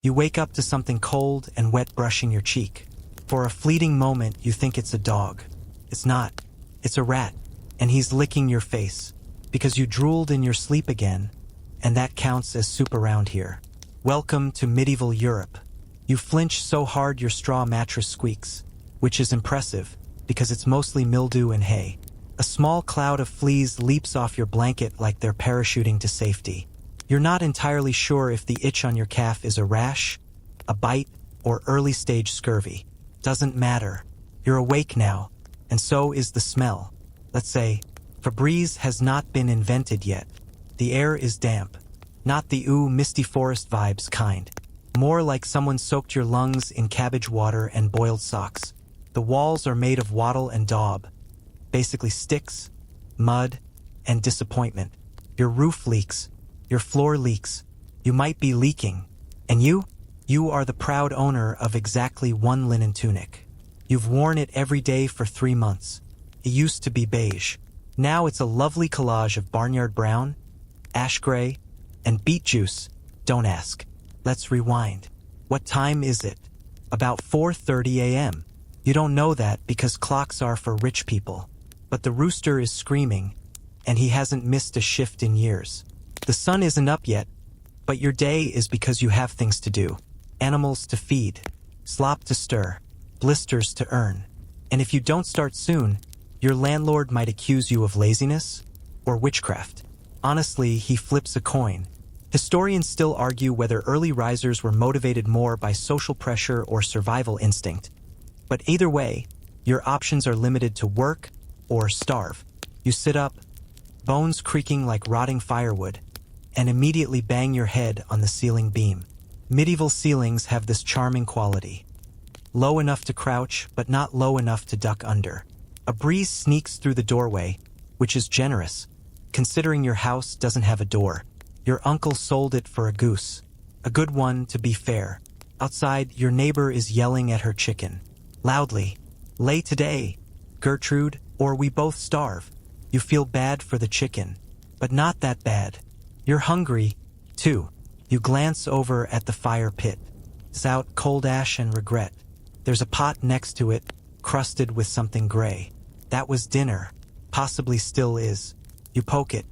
You wake up to something cold and wet brushing your cheek. For a fleeting moment, you think it's a dog. It's not. It's a rat, and he's licking your face, because you drooled in your sleep again, and that counts as soup around here. Welcome to medieval Europe. You flinch so hard your straw mattress squeaks, which is impressive, because it's mostly mildew and hay. A small cloud of fleas leaps off your blanket like they're parachuting to safety. You're not entirely sure if the itch on your calf is a rash, a bite, or early-stage scurvy. Doesn't matter. You're awake now, and so is the smell. Let's say, Febreze has not been invented yet. The air is damp. Not the misty forest vibes kind. More like someone soaked your lungs in cabbage water and boiled socks. The walls are made of wattle and daub. Basically sticks, mud, and disappointment. Your roof leaks. Your floor leaks. You might be leaking. And you? You are the proud owner of exactly one linen tunic. You've worn it every day for 3 months. It used to be beige. Now it's a lovely collage of barnyard brown, ash gray, and beet juice. Don't ask. Let's rewind. What time is it? About 4:30 a.m. You don't know that because clocks are for rich people. But the rooster is screaming, and he hasn't missed a shift in years. The sun isn't up yet, but your day is because you have things to do. Animals to feed, slop to stir, blisters to earn. And if you don't start soon, your landlord might accuse you of laziness or witchcraft. Honestly, he flips a coin. Historians still argue whether early risers were motivated more by social pressure or survival instinct. But either way, your options are limited to work or starve. You sit up, bones creaking like rotting firewood, and immediately bang your head on the ceiling beam. Medieval ceilings have this charming quality. Low enough to crouch, but not low enough to duck under. A breeze sneaks through the doorway, which is generous, considering your house doesn't have a door. Your uncle sold it for a goose. A good one, to be fair. Outside, your neighbor is yelling at her chicken. Loudly. Lay today, Gertrude, or we both starve. You feel bad for the chicken, but not that bad. You're hungry, too. You glance over at the fire pit. It's out cold ash and regret. There's a pot next to it, crusted with something gray. That was dinner. Possibly still is. You poke it.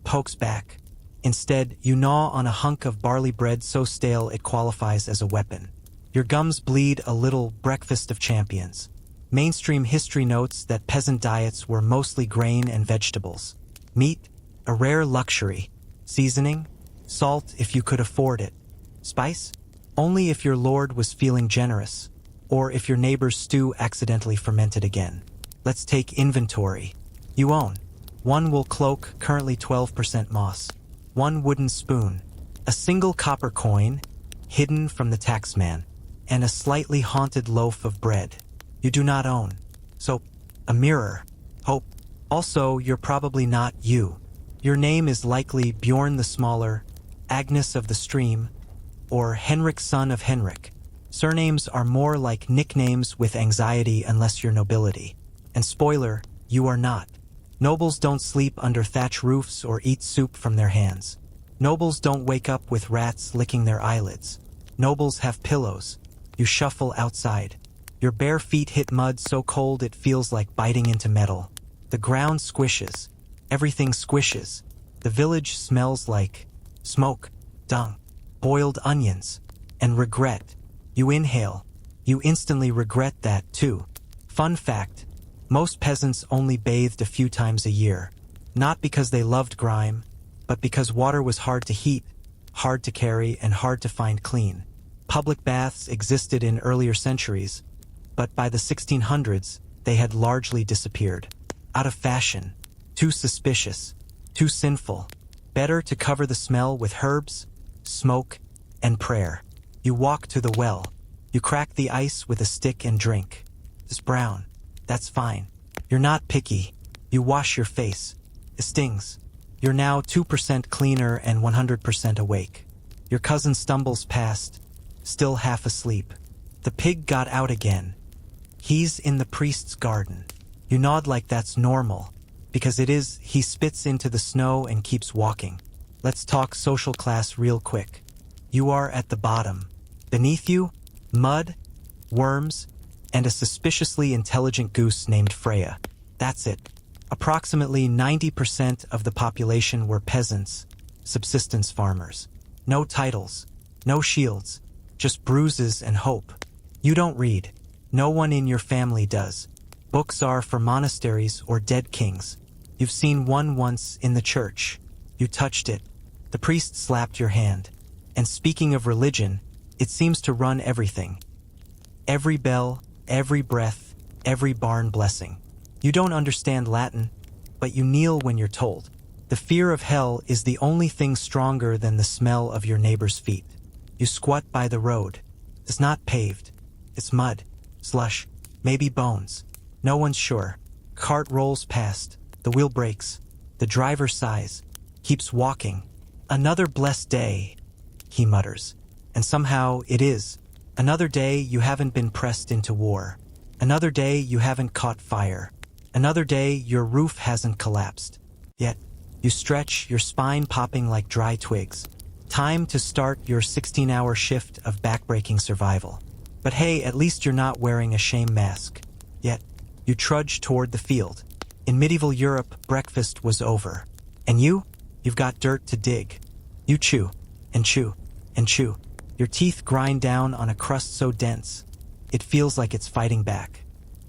Pokes back. Instead, you gnaw on a hunk of barley bread so stale it qualifies as a weapon. Your gums bleed a little breakfast of champions. Mainstream history notes that peasant diets were mostly grain and vegetables. Meat, a rare luxury. Seasoning, salt if you could afford it. Spice, only if your lord was feeling generous, or if your neighbor's stew accidentally fermented again. Let's take inventory. You own 1 wool cloak, currently 12% moss. 1 wooden spoon. A single copper coin, hidden from the taxman. And a slightly haunted loaf of bread. You do not own. So, a mirror. Hope. Also, you're probably not you. Your name is likely Bjorn the Smaller, Agnes of the Stream, or Henrik son of Henrik. Surnames are more like nicknames with anxiety unless you're nobility. And spoiler, you are not. Nobles don't sleep under thatch roofs or eat soup from their hands. Nobles don't wake up with rats licking their eyelids. Nobles have pillows. You shuffle outside. Your bare feet hit mud so cold it feels like biting into metal. The ground squishes. Everything squishes. The village smells like smoke, dung, boiled onions, and regret. You inhale. You instantly regret that too. Fun fact, most peasants only bathed a few times a year. Not because they loved grime, but because water was hard to heat, hard to carry, and hard to find clean. Public baths existed in earlier centuries, but by the 1600s, they had largely disappeared. Out of fashion. Too suspicious. Too sinful. Better to cover the smell with herbs, smoke, and prayer. You walk to the well. You crack the ice with a stick and drink. It's brown. That's fine. You're not picky. You wash your face. It stings. You're now 2% cleaner and 100% awake. Your cousin stumbles past, still half asleep. The pig got out again. He's in the priest's garden. You nod like that's normal. Because it is. He spits into the snow and keeps walking. Let's talk social class real quick. You are at the bottom. Beneath you, mud, worms, and a suspiciously intelligent goose named Freya. That's it. Approximately 90% of the population were peasants, subsistence farmers. No titles, no shields, just bruises and hope. You don't read. No one in your family does. Books are for monasteries or dead kings. You've seen one once in the church. You touched it. The priest slapped your hand. And speaking of religion, it seems to run everything. Every bell, every breath, every barn blessing. You don't understand Latin, but you kneel when you're told. The fear of hell is the only thing stronger than the smell of your neighbor's feet. You squat by the road. It's not paved. It's mud, slush, maybe bones. No one's sure. Cart rolls past. The wheel breaks. The driver sighs. Keeps walking. Another blessed day, he mutters. And somehow it is. Another day you haven't been pressed into war. Another day you haven't caught fire. Another day your roof hasn't collapsed. Yet, you stretch, your spine popping like dry twigs. Time to start your 16-hour shift of backbreaking survival. But hey, at least you're not wearing a shame mask. Yet, you trudge toward the field. In medieval Europe, breakfast was over. And you've got dirt to dig. You chew, and chew, and chew. Your teeth grind down on a crust so dense, it feels like it's fighting back.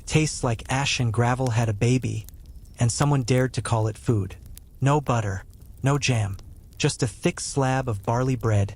Tastes like ash and gravel had a baby, and someone dared to call it food. No butter, no jam, just a thick slab of barley bread,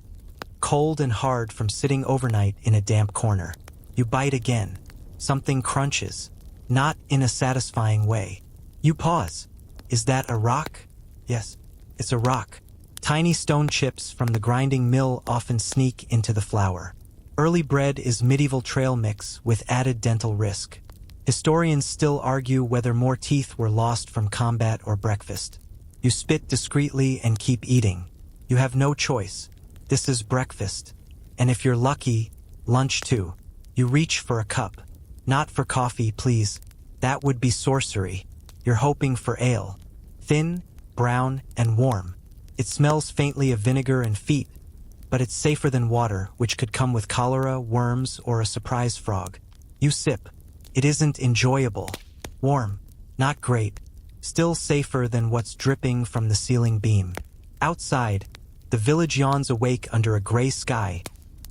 cold and hard from sitting overnight in a damp corner. You bite again. Something crunches, not in a satisfying way. You pause. Is that a rock? Yes, it's a rock. Tiny stone chips from the grinding mill often sneak into the flour. Early bread is medieval trail mix with added dental risk. Historians still argue whether more teeth were lost from combat or breakfast. You spit discreetly and keep eating. You have no choice. This is breakfast. And if you're lucky, lunch too. You reach for a cup. Not for coffee, please. That would be sorcery. You're hoping for ale. Thin, brown, and warm. It smells faintly of vinegar and feet, but it's safer than water, which could come with cholera, worms, or a surprise frog. You sip. It isn't enjoyable. Warm. Not great. Still safer than what's dripping from the ceiling beam. Outside, the village yawns awake under a gray sky,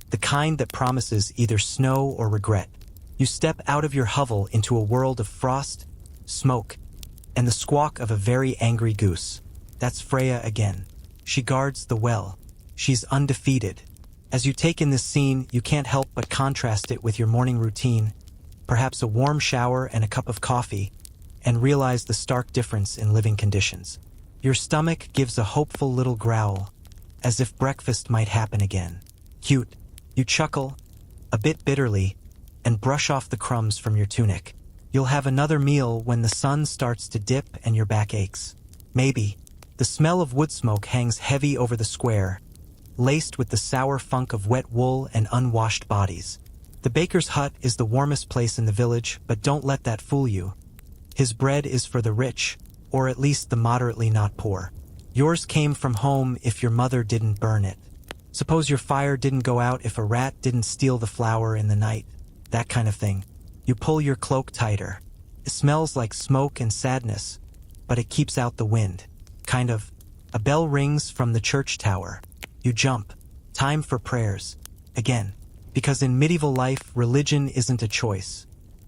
the kind that promises either snow or regret. You step out of your hovel into a world of frost, smoke, and the squawk of a very angry goose. That's Freya again. She guards the well. She's undefeated. As you take in this scene, you can't help but contrast it with your morning routine, perhaps a warm shower and a cup of coffee, and realize the stark difference in living conditions. Your stomach gives a hopeful little growl, as if breakfast might happen again. Cute. You chuckle, a bit bitterly, and brush off the crumbs from your tunic. You'll have another meal when the sun starts to dip and your back aches. Maybe. The smell of wood smoke hangs heavy over the square, laced with the sour funk of wet wool and unwashed bodies. The baker's hut is the warmest place in the village, but don't let that fool you. His bread is for the rich, or at least the moderately not poor. Yours came from home if your mother didn't burn it. Suppose your fire didn't go out if a rat didn't steal the flour in the night. That kind of thing. You pull your cloak tighter. It smells like smoke and sadness, but it keeps out the wind. Kind of. A bell rings from the church tower. You jump. Time for prayers. Again. Because in medieval life, religion isn't a choice.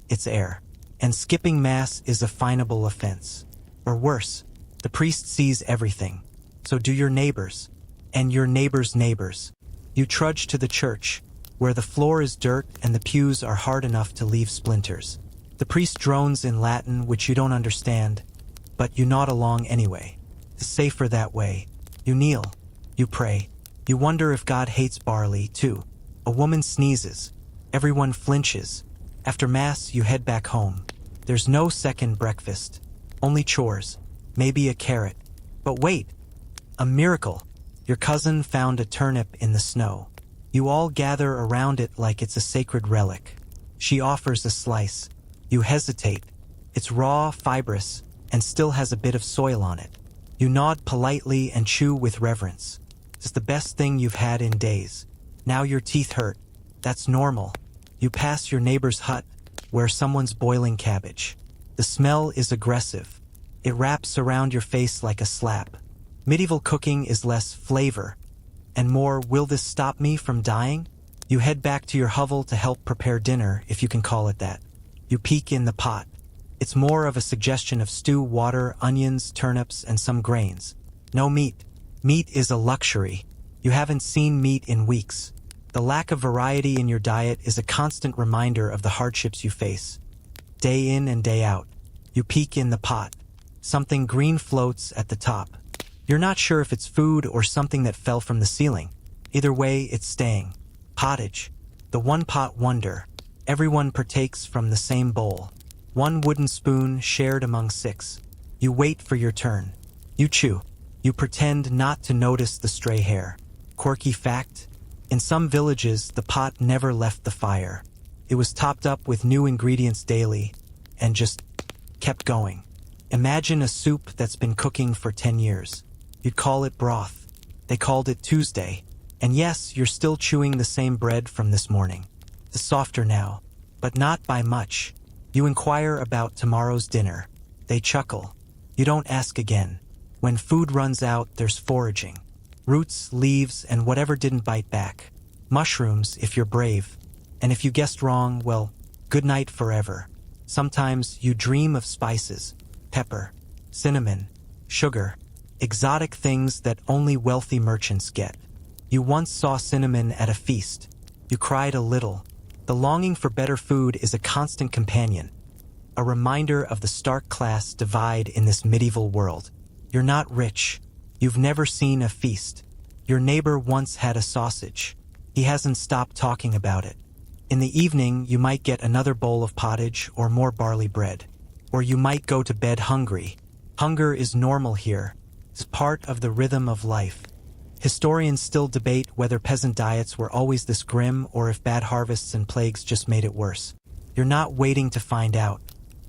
It's air. And skipping mass is a finable offense. Or worse, the priest sees everything. So do your neighbors. And your neighbors' neighbors. You trudge to the church, where the floor is dirt and the pews are hard enough to leave splinters. The priest drones in Latin, which you don't understand, but you nod along anyway. It's safer that way. You kneel. You pray. You wonder if God hates barley, too. A woman sneezes. Everyone flinches. After Mass, you head back home. There's no second breakfast. Only chores. Maybe a carrot. But wait! A miracle! Your cousin found a turnip in the snow. You all gather around it like it's a sacred relic. She offers a slice. You hesitate. It's raw, fibrous, and still has a bit of soil on it. You nod politely and chew with reverence. It's the best thing you've had in days. Now your teeth hurt. That's normal. You pass your neighbor's hut, where someone's boiling cabbage. The smell is aggressive. It wraps around your face like a slap. Medieval cooking is less flavor, and more, will this stop me from dying? You head back to your hovel to help prepare dinner, if you can call it that. You peek in the pot. It's more of a suggestion of stew, water, onions, turnips, and some grains. No meat. Meat is a luxury. You haven't seen meat in weeks. The lack of variety in your diet is a constant reminder of the hardships you face. Day in and day out. You peek in the pot. Something green floats at the top. You're not sure if it's food or something that fell from the ceiling. Either way, it's staying. Pottage. The one-pot wonder. Everyone partakes from the same bowl. One wooden spoon shared among 6. You wait for your turn. You chew. You pretend not to notice the stray hair. Quirky fact: in some villages, the pot never left the fire. It was topped up with new ingredients daily, and just kept going. Imagine a soup that's been cooking for 10 years. You'd call it broth. They called it Tuesday. And yes, you're still chewing the same bread from this morning. It's softer now, but not by much. You inquire about tomorrow's dinner. They chuckle. You don't ask again. When food runs out, there's foraging. Roots, leaves, and whatever didn't bite back. Mushrooms, if you're brave. And if you guessed wrong, well, good night forever. Sometimes you dream of spices, pepper, cinnamon, sugar, exotic things that only wealthy merchants get. You once saw cinnamon at a feast. You cried a little. The longing for better food is a constant companion, a reminder of the stark class divide in this medieval world. You're not rich. You've never seen a feast. Your neighbor once had a sausage. He hasn't stopped talking about it. In the evening, you might get another bowl of pottage or more barley bread. Or you might go to bed hungry. Hunger is normal here. It's part of the rhythm of life. Historians still debate whether peasant diets were always this grim or if bad harvests and plagues just made it worse. You're not waiting to find out.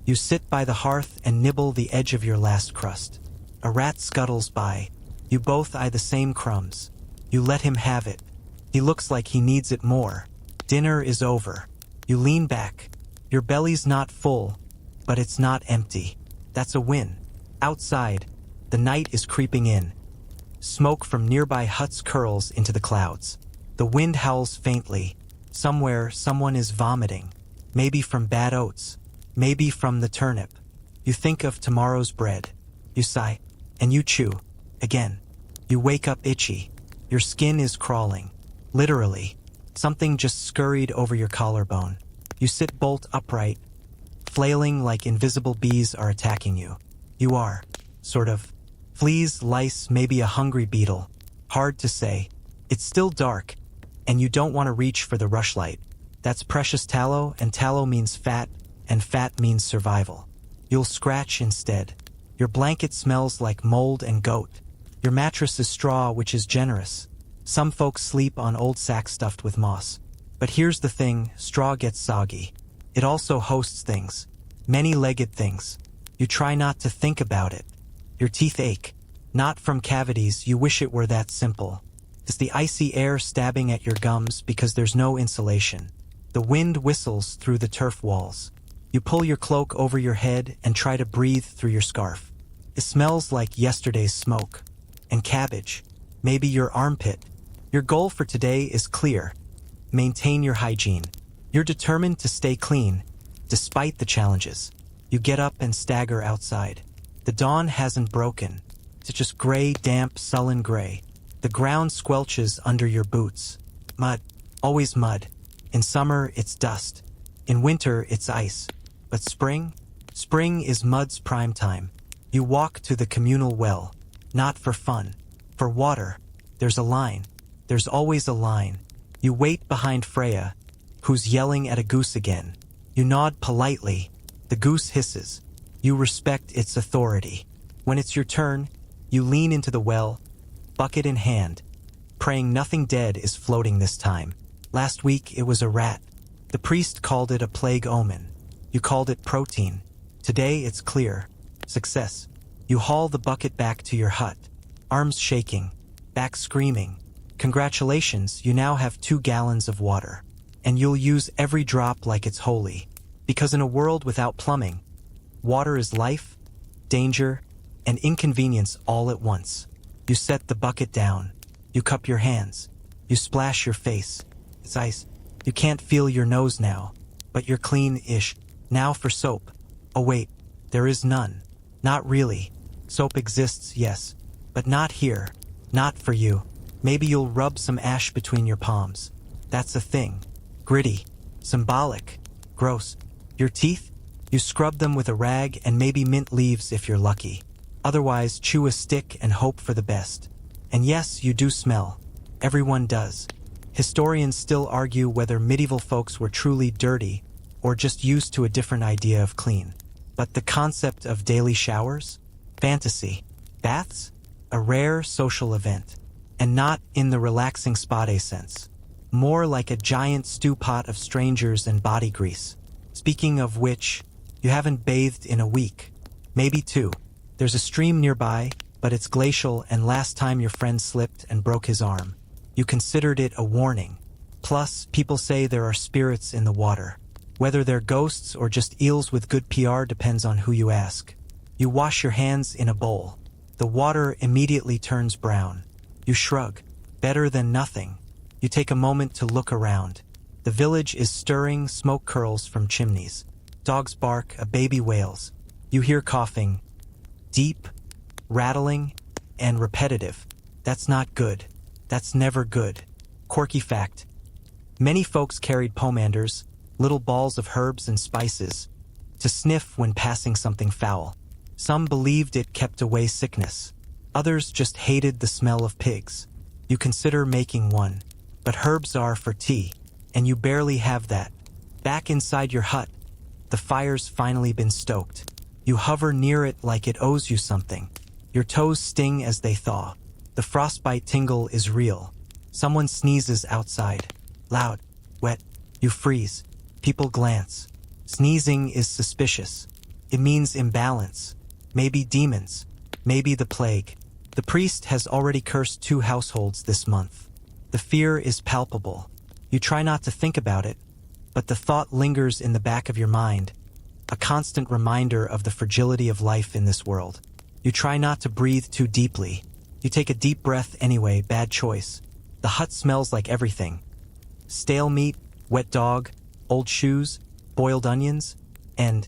You sit by the hearth and nibble the edge of your last crust. A rat scuttles by. You both eye the same crumbs. You let him have it. He looks like he needs it more. Dinner is over. You lean back. Your belly's not full, but it's not empty. That's a win. Outside, the night is creeping in. Smoke from nearby huts curls into the clouds. The wind howls faintly. Somewhere, someone is vomiting. Maybe from bad oats. Maybe from the turnip. You think of tomorrow's bread. You sigh, and you chew. Again. You wake up itchy. Your skin is crawling. Literally. Something just scurried over your collarbone. You sit bolt upright, flailing like invisible bees are attacking you. You are, sort of. Fleas, lice, maybe a hungry beetle. Hard to say. It's still dark, and you don't want to reach for the rushlight. That's precious tallow, and tallow means fat, and fat means survival. You'll scratch instead. Your blanket smells like mold and goat. Your mattress is straw, which is generous. Some folks sleep on old sacks stuffed with moss. But here's the thing, straw gets soggy. It also hosts things. Many-legged things. You try not to think about it. Your teeth ache. Not from cavities, you wish it were that simple. It's the icy air stabbing at your gums because there's no insulation. The wind whistles through the turf walls. You pull your cloak over your head and try to breathe through your scarf. It smells like yesterday's smoke. And cabbage. Maybe your armpit. Your goal for today is clear. Maintain your hygiene. You're determined to stay clean, despite the challenges. You get up and stagger outside. The dawn hasn't broken. It's just gray, damp, sullen gray. The ground squelches under your boots. Mud. Always mud. In summer, it's dust. In winter, it's ice. But spring? Spring is mud's prime time. You walk to the communal well. Not for fun. For water. There's a line. There's always a line. You wait behind Freya, who's yelling at a goose again. You nod politely. The goose hisses. You respect its authority. When it's your turn, you lean into the well, bucket in hand, praying nothing dead is floating this time. Last week it was a rat. The priest called it a plague omen. You called it protein. Today it's clear. Success. You haul the bucket back to your hut. Arms shaking. Back screaming. Congratulations, you now have 2 gallons of water. and you'll use every drop like it's holy. Because in a world without plumbing, water is life, danger, and inconvenience all at once. You set the bucket down. You cup your hands. You splash your face. It's ice. You can't feel your nose now, but you're clean-ish. Now for soap. Oh wait, there is none. Not really. Soap exists, yes, but not here. Not for you. Maybe you'll rub some ash between your palms. That's a thing. Gritty. Symbolic. Gross. Your teeth? You scrub them with a rag and maybe mint leaves if you're lucky. Otherwise, chew a stick and hope for the best. And yes, you do smell. Everyone does. Historians still argue whether medieval folks were truly dirty or just used to a different idea of clean. But the concept of daily showers? Fantasy. Baths? A rare social event. And not in the relaxing spa day sense. More like a giant stew pot of strangers and body grease. Speaking of which, you haven't bathed in a week. Maybe two. There's a stream nearby, but it's glacial, and last time your friend slipped and broke his arm, you considered it a warning. Plus, people say there are spirits in the water. Whether they're ghosts or just eels with good PR depends on who you ask. You wash your hands in a bowl. The water immediately turns brown. You shrug. Better than nothing. You take a moment to look around. The village is stirring, smoke curls from chimneys. Dogs bark, a baby wails. You hear coughing. Deep, rattling, and repetitive. That's not good. That's never good. Quirky fact. Many folks carried pomanders, little balls of herbs and spices, to sniff when passing something foul. Some believed it kept away sickness. Others just hated the smell of pigs. You consider making one. But herbs are for tea, and you barely have that. Back inside your hut, the fire's finally been stoked. You hover near it like it owes you something. Your toes sting as they thaw. The frostbite tingle is real. Someone sneezes outside. Loud, wet. You freeze. People glance. Sneezing is suspicious. It means imbalance. Maybe demons. Maybe the plague. The priest has already cursed 2 households this month. The fear is palpable. You try not to think about it, but the thought lingers in the back of your mind, a constant reminder of the fragility of life in this world. You try not to breathe too deeply. You take a deep breath anyway, bad choice. The hut smells like everything. Stale meat, wet dog, old shoes, boiled onions, and,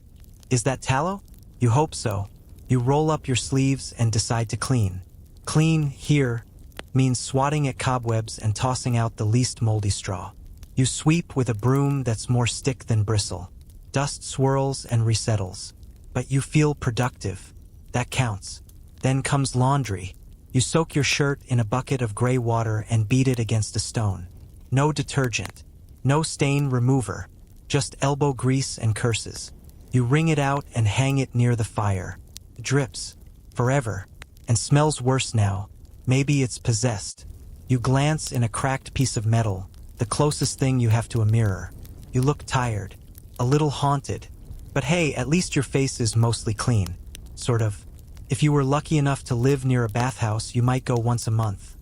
is that tallow? You hope so. You roll up your sleeves and decide to clean. Clean, here, means swatting at cobwebs and tossing out the least moldy straw. You sweep with a broom that's more stick than bristle. Dust swirls and resettles. But you feel productive. That counts. Then comes laundry. You soak your shirt in a bucket of gray water and beat it against a stone. No detergent. No stain remover. Just elbow grease and curses. You wring it out and hang it near the fire. It drips. Forever. And smells worse now. Maybe it's possessed. You glance in a cracked piece of metal, the closest thing you have to a mirror. You look tired. A little haunted. But hey, at least your face is mostly clean. Sort of. If you were lucky enough to live near a bathhouse, you might go once a month.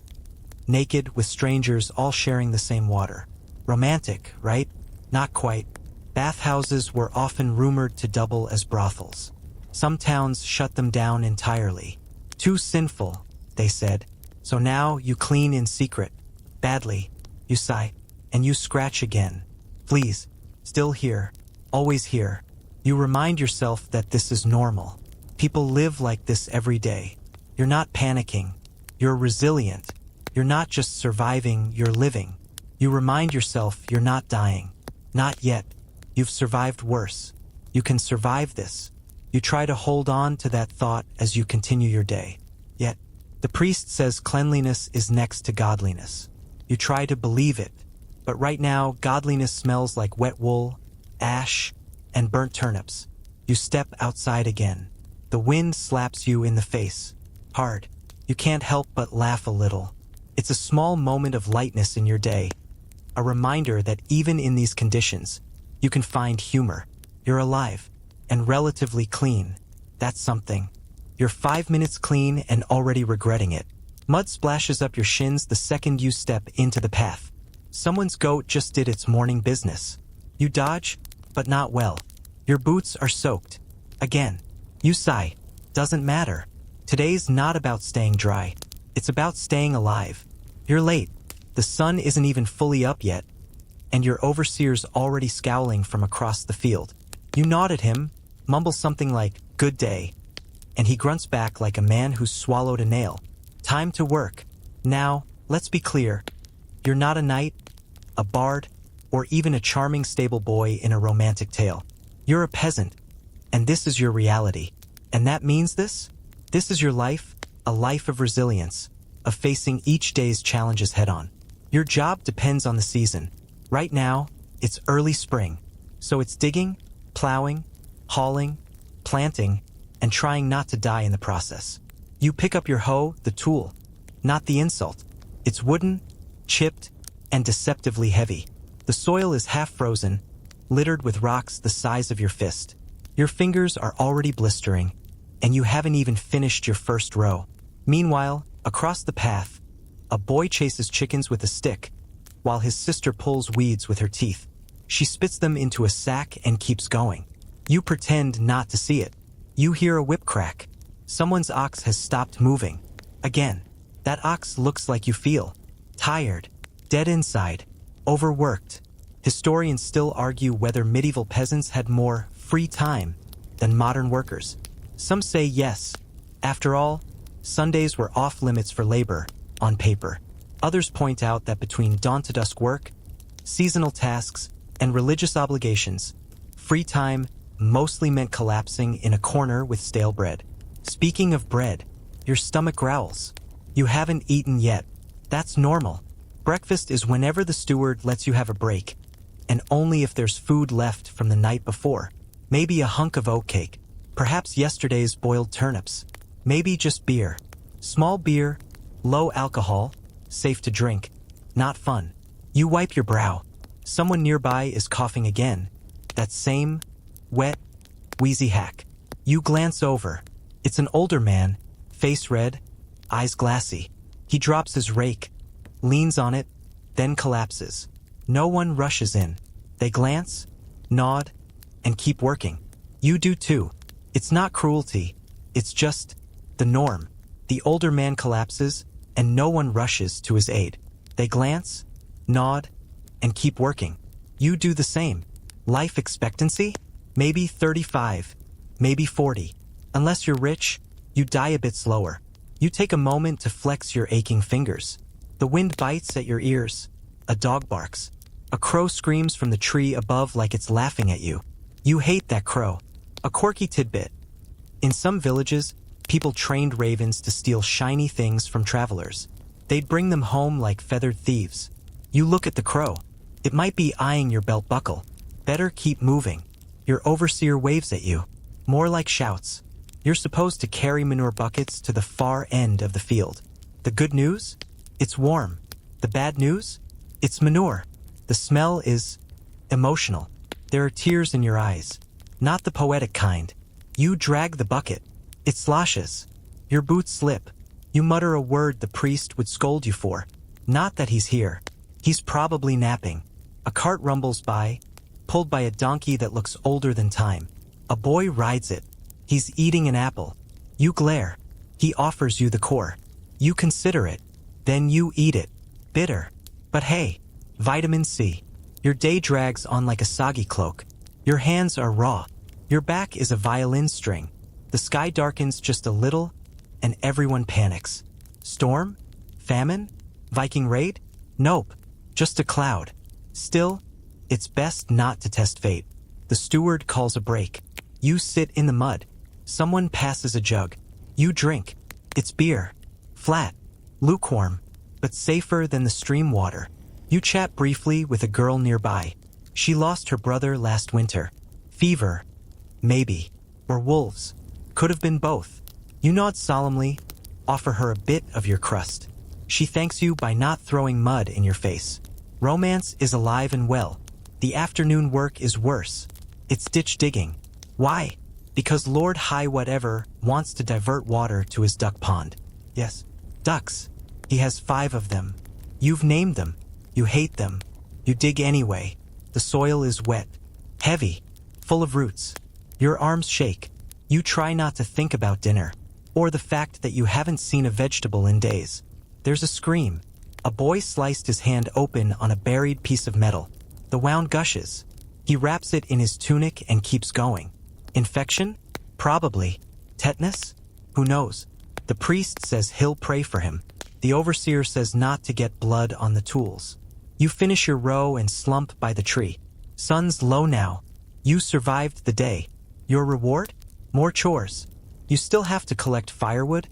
Naked, with strangers all sharing the same water. Romantic, right? Not quite. Bathhouses were often rumored to double as brothels. Some towns shut them down entirely. Too sinful, they said. So now you clean in secret. Badly. You sigh. And you scratch again. Please. Still here. Always here. You remind yourself that this is normal. People live like this every day. You're not panicking. You're resilient. You're not just surviving, you're living. You remind yourself you're not dying. Not yet. You've survived worse. You can survive this. You try to hold on to that thought as you continue your day. Yet, the priest says cleanliness is next to godliness. You try to believe it. But right now, godliness smells like wet wool, ash, and burnt turnips. You step outside again. The wind slaps you in the face. Hard. You can't help but laugh a little. It's a small moment of lightness in your day. A reminder that even in these conditions, you can find humor. You're alive. And relatively clean. That's something. You're 5 minutes clean and already regretting it. Mud splashes up your shins the second you step into the path. Someone's goat just did its morning business. You dodge, but not well. Your boots are soaked. Again. You sigh. Doesn't matter. Today's not about staying dry. It's about staying alive. You're late. The sun isn't even fully up yet, and your overseer's already scowling from across the field. You nod at him, mumble something like, "Good day," and he grunts back like a man who's swallowed a nail. Time to work. Now, let's be clear. You're not a knight, a bard, or even a charming stable boy in a romantic tale. You're a peasant, and this is your reality. And that means this? This is your life, a life of resilience, of facing each day's challenges head-on. Your job depends on the season. Right now, it's early spring, so it's digging, plowing, hauling, planting, and trying not to die in the process. You pick up your hoe, the tool, not the insult. It's wooden, chipped, and deceptively heavy. The soil is half frozen, littered with rocks the size of your fist. Your fingers are already blistering, and you haven't even finished your first row. Meanwhile, across the path, a boy chases chickens with a stick, while his sister pulls weeds with her teeth. She spits them into a sack and keeps going. You pretend not to see it. You hear a whip crack. Someone's ox has stopped moving. Again, that ox looks like you feel. Tired, dead inside, overworked. Historians still argue whether medieval peasants had more free time than modern workers. Some say yes. After all, Sundays were off-limits for labor, on paper. Others point out that between dawn-to-dusk work, seasonal tasks, and religious obligations, free time mostly meant collapsing in a corner with stale bread. Speaking of bread, your stomach growls. You haven't eaten yet. That's normal. Breakfast is whenever the steward lets you have a break, and only if there's food left from the night before. Maybe a hunk of oatcake, perhaps yesterday's boiled turnips, maybe just beer. Small beer, low alcohol, safe to drink, not fun. You wipe your brow. Someone nearby is coughing again. That same, wet, wheezy hack. You glance over. It's an older man, face red, eyes glassy. He drops his rake, leans on it, then collapses. No one rushes in. They glance, nod, and keep working. You do too. It's not cruelty. It's just the norm. The older man collapses, and no one rushes to his aid. They glance, nod, and keep working. You do the same. Life expectancy? Maybe 35, maybe 40. Unless you're rich, you die a bit slower. You take a moment to flex your aching fingers. The wind bites at your ears. A dog barks. A crow screams from the tree above like it's laughing at you. You hate that crow. A quirky tidbit. In some villages, people trained ravens to steal shiny things from travelers. They'd bring them home like feathered thieves. You look at the crow. It might be eyeing your belt buckle. Better keep moving. Your overseer waves at you. More like shouts. You're supposed to carry manure buckets to the far end of the field. The good news? It's warm. The bad news? It's manure. The smell is emotional. There are tears in your eyes. Not the poetic kind. You drag the bucket. It sloshes. Your boots slip. You mutter a word the priest would scold you for. Not that he's here. He's probably napping. A cart rumbles by, pulled by a donkey that looks older than time. A boy rides it. He's eating an apple. You glare. He offers you the core. You consider it. Then you eat it. Bitter. But hey, vitamin C. Your day drags on like a soggy cloak. Your hands are raw. Your back is a violin string. The sky darkens just a little, and everyone panics. Storm? Famine? Viking raid? Nope. Just a cloud. Still, it's best not to test fate. The steward calls a break. You sit in the mud. Someone passes a jug. You drink. It's beer. Flat. Lukewarm. But safer than the stream water. You chat briefly with a girl nearby. She lost her brother last winter. Fever. Maybe. Or wolves. Could have been both. You nod solemnly, offer her a bit of your crust. She thanks you by not throwing mud in your face. Romance is alive and well. The afternoon work is worse. It's ditch digging. Why? Because Lord High Whatever wants to divert water to his duck pond. Yes, ducks. He has 5 of them. You've named them. You hate them. You dig anyway. The soil is wet, heavy, full of roots. Your arms shake. You try not to think about dinner, or the fact that you haven't seen a vegetable in days. There's a scream. A boy sliced his hand open on a buried piece of metal. The wound gushes. He wraps it in his tunic and keeps going. Infection? Probably. Tetanus? Who knows? The priest says he'll pray for him. The overseer says not to get blood on the tools. You finish your row and slump by the tree. Sun's low now. You survived the day. Your reward? More chores. You still have to collect firewood,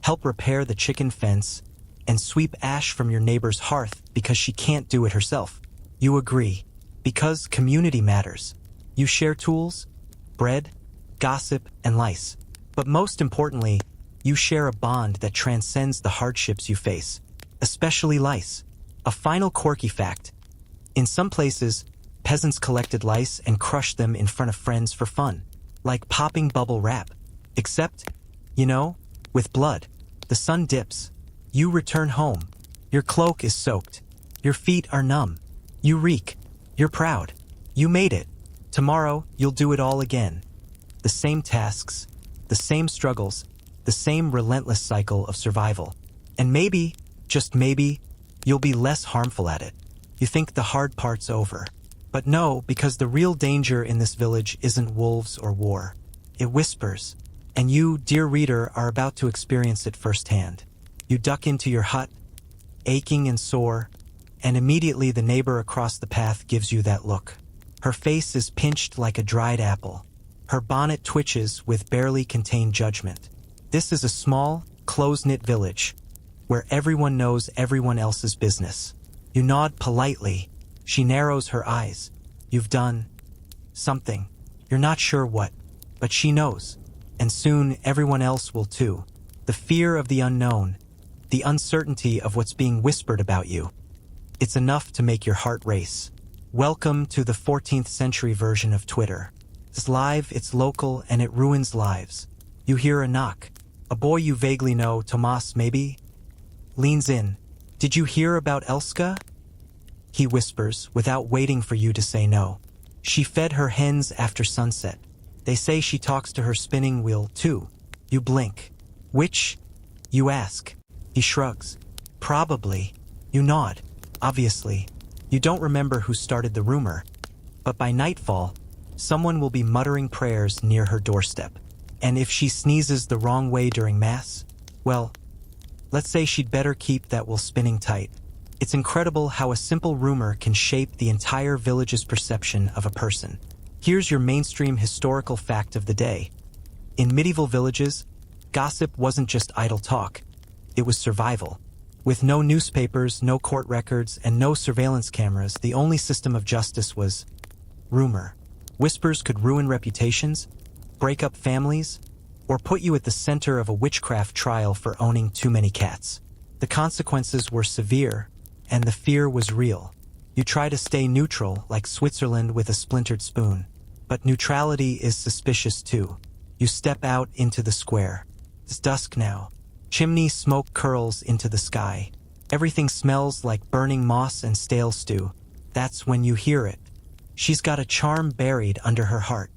help repair the chicken fence, and sweep ash from your neighbor's hearth because she can't do it herself. You agree. Because community matters. You share tools, bread, gossip, and lice. But most importantly, you share a bond that transcends the hardships you face, especially lice. A final quirky fact. In some places, peasants collected lice and crushed them in front of friends for fun, like popping bubble wrap. Except, with blood. The sun dips. You return home. Your cloak is soaked. Your feet are numb. You reek. You're proud. You made it. Tomorrow, you'll do it all again. The same tasks, the same struggles, the same relentless cycle of survival. And maybe, just maybe, you'll be less harmful at it. You think the hard part's over. But no, because the real danger in this village isn't wolves or war. It whispers. And you, dear reader, are about to experience it firsthand. You duck into your hut, aching and sore, and immediately the neighbor across the path gives you that look. Her face is pinched like a dried apple. Her bonnet twitches with barely contained judgment. This is a small, close-knit village, where everyone knows everyone else's business. You nod politely. She narrows her eyes. You've done something. You're not sure what, but she knows. And soon everyone else will too. The fear of the unknown, the uncertainty of what's being whispered about you. It's enough to make your heart race. Welcome to the 14th century version of Twitter. It's live, it's local, and it ruins lives. You hear a knock. A boy you vaguely know, Tomas maybe, leans in. Did you hear about Elska? He whispers, without waiting for you to say no. She fed her hens after sunset. They say she talks to her spinning wheel, too. You blink. Which? You ask. He shrugs. Probably. You nod. Obviously. You don't remember who started the rumor. But by nightfall, someone will be muttering prayers near her doorstep. And if she sneezes the wrong way during Mass, well, let's say she'd better keep that wool spinning tight. It's incredible how a simple rumor can shape the entire village's perception of a person. Here's your mainstream historical fact of the day. In medieval villages, gossip wasn't just idle talk. It was survival. With no newspapers, no court records, and no surveillance cameras, the only system of justice was rumor. Whispers could ruin reputations, break up families, or put you at the center of a witchcraft trial for owning too many cats. The consequences were severe, and the fear was real. You try to stay neutral, like Switzerland with a splintered spoon. But neutrality is suspicious too. You step out into the square. It's dusk now. Chimney smoke curls into the sky. Everything smells like burning moss and stale stew. That's when you hear it. She's got a charm buried under her heart.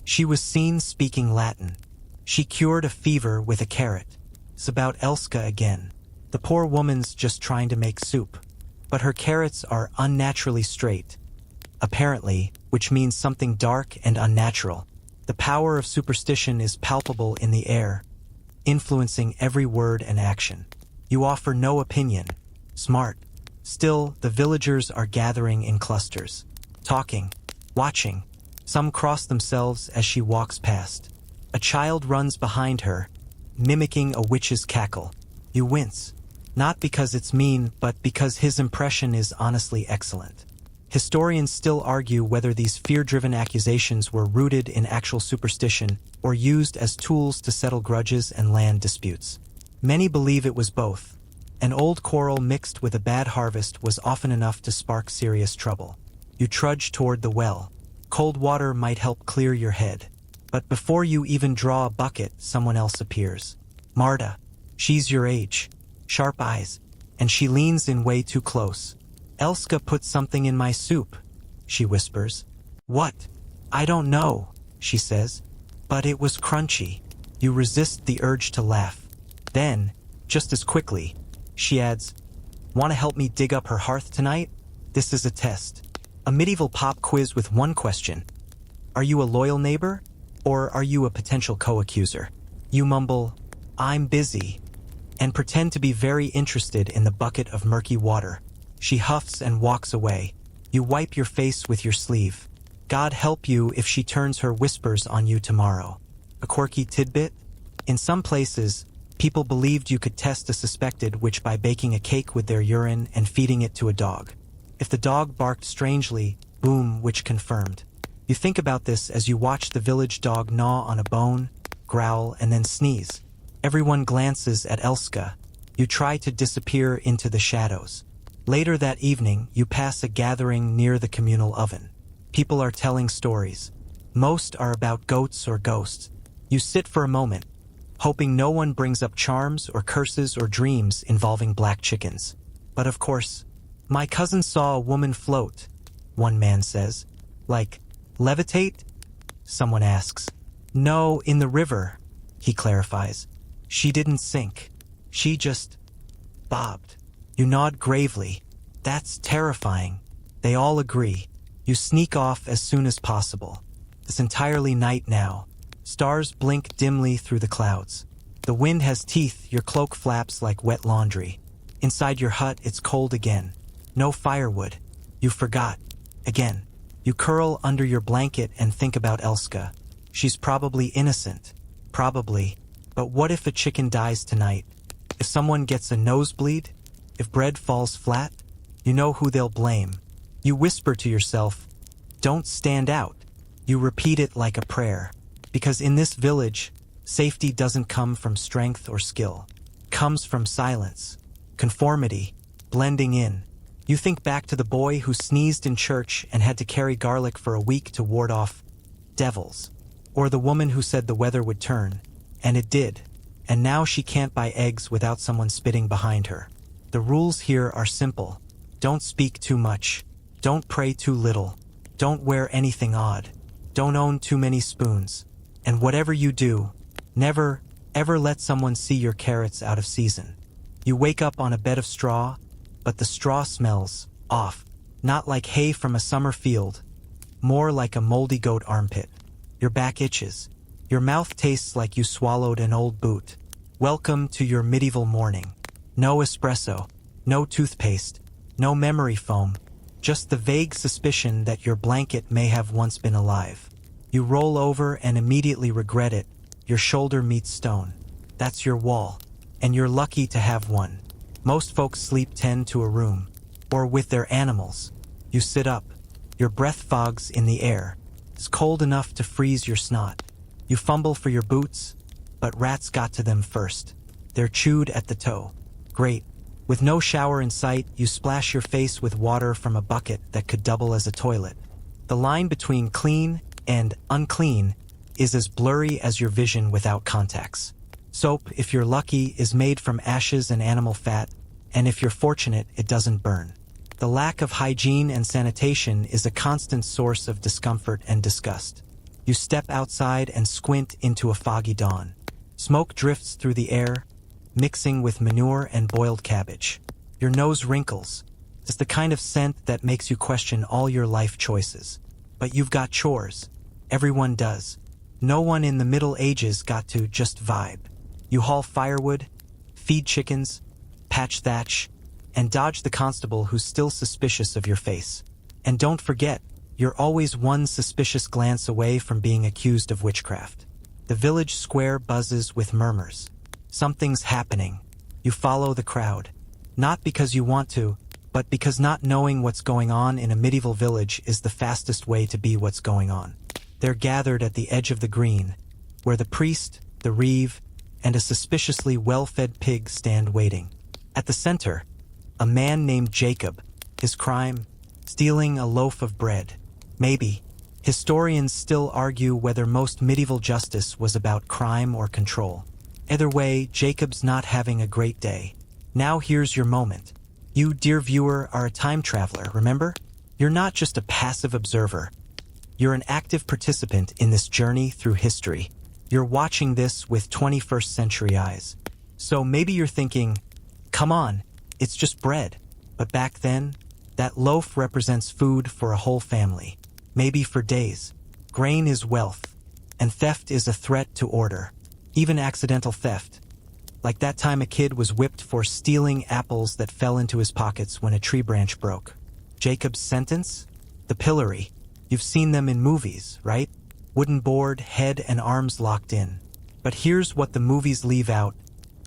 She was seen speaking Latin. She cured a fever with a carrot. It's about Elska again. The poor woman's just trying to make soup. But her carrots are unnaturally straight. Apparently, which means something dark and unnatural. The power of superstition is palpable in the air, influencing every word and action. You offer no opinion. Smart. Still, the villagers are gathering in clusters, talking, watching. Some cross themselves as she walks past. A child runs behind her, mimicking a witch's cackle. You wince. Not because it's mean, but because his impression is honestly excellent. Historians still argue whether these fear-driven accusations were rooted in actual superstition or used as tools to settle grudges and land disputes. Many believe it was both. An old quarrel mixed with a bad harvest was often enough to spark serious trouble. You trudge toward the well. Cold water might help clear your head. But before you even draw a bucket, someone else appears. Marta. She's your age. Sharp eyes. And she leans in way too close. Elska put something in my soup, she whispers. What? I don't know, she says. But it was crunchy. You resist the urge to laugh. Then, just as quickly, she adds, "Want to help me dig up her hearth tonight? This is a test. A medieval pop quiz with one question. Are you a loyal neighbor? Or are you a potential co-accuser?" You mumble, "I'm busy," and pretend to be very interested in the bucket of murky water. She huffs and walks away. You wipe your face with your sleeve. God help you if she turns her whispers on you tomorrow. A quirky tidbit? In some places, people believed you could test a suspected witch by baking a cake with their urine and feeding it to a dog. If the dog barked strangely, boom, witch confirmed. You think about this as you watch the village dog gnaw on a bone, growl, and then sneeze. Everyone glances at Elska. You try to disappear into the shadows. Later that evening, you pass a gathering near the communal oven. People are telling stories. Most are about goats or ghosts. You sit for a moment, hoping no one brings up charms or curses or dreams involving black chickens. But of course, "My cousin saw a woman float," one man says. "Like, levitate?" someone asks. "No, in the river," he clarifies. "She didn't sink. She just bobbed." You nod gravely. "That's terrifying." They all agree. You sneak off as soon as possible. It's entirely night now. Stars blink dimly through the clouds. The wind has teeth, your cloak flaps like wet laundry. Inside your hut, it's cold again. No firewood. You forgot. Again. You curl under your blanket and think about Elska. She's probably innocent. Probably. But what if a chicken dies tonight? If someone gets a nosebleed? If bread falls flat? You know who they'll blame. You whisper to yourself, "Don't stand out." You repeat it like a prayer. Because in this village, safety doesn't come from strength or skill. It comes from silence, conformity, blending in. You think back to the boy who sneezed in church and had to carry garlic for a week to ward off devils. Or the woman who said the weather would turn, and it did. And now she can't buy eggs without someone spitting behind her. The rules here are simple. Don't speak too much. Don't pray too little. Don't wear anything odd. Don't own too many spoons. And whatever you do, never, ever let someone see your carrots out of season. You wake up on a bed of straw, but the straw smells off. Not like hay from a summer field, more like a moldy goat armpit. Your back itches. Your mouth tastes like you swallowed an old boot. Welcome to your medieval morning. No espresso, no toothpaste, no memory foam, just the vague suspicion that your blanket may have once been alive. You roll over and immediately regret it. Your shoulder meets stone. That's your wall, and you're lucky to have one. Most folks sleep 10 to a room, or with their animals. You sit up. Your breath fogs in the air. It's cold enough to freeze your snot. You fumble for your boots, but rats got to them first. They're chewed at the toe. Great. With no shower in sight, you splash your face with water from a bucket that could double as a toilet. The line between clean and unclean is as blurry as your vision without contacts. Soap, if you're lucky, is made from ashes and animal fat, and if you're fortunate, it doesn't burn. The lack of hygiene and sanitation is a constant source of discomfort and disgust. You step outside and squint into a foggy dawn. Smoke drifts through the air, mixing with manure and boiled cabbage. Your nose wrinkles. It's the kind of scent that makes you question all your life choices. But you've got chores. Everyone does. No one in the Middle Ages got to just vibe. You haul firewood, feed chickens, patch thatch, and dodge the constable who's still suspicious of your face. And don't forget, you're always one suspicious glance away from being accused of witchcraft. The village square buzzes with murmurs. Something's happening. You follow the crowd. Not because you want to, but because not knowing what's going on in a medieval village is the fastest way to be what's going on. They're gathered at the edge of the green, where the priest, the reeve, and a suspiciously well-fed pig stand waiting. At the center, a man named Jacob. His crime? Stealing a loaf of bread. Maybe. Historians still argue whether most medieval justice was about crime or control. Either way, Jacob's not having a great day. Now here's your moment. You, dear viewer, are a time traveler, remember? You're not just a passive observer. You're an active participant in this journey through history. You're watching this with 21st century eyes. So maybe you're thinking, come on, it's just bread. But back then, that loaf represents food for a whole family, maybe for days. Grain is wealth, and theft is a threat to order, even accidental theft. Like that time a kid was whipped for stealing apples that fell into his pockets when a tree branch broke. Jacob's sentence? The pillory. You've seen them in movies, right? Wooden board, head and arms locked in. But here's what the movies leave out.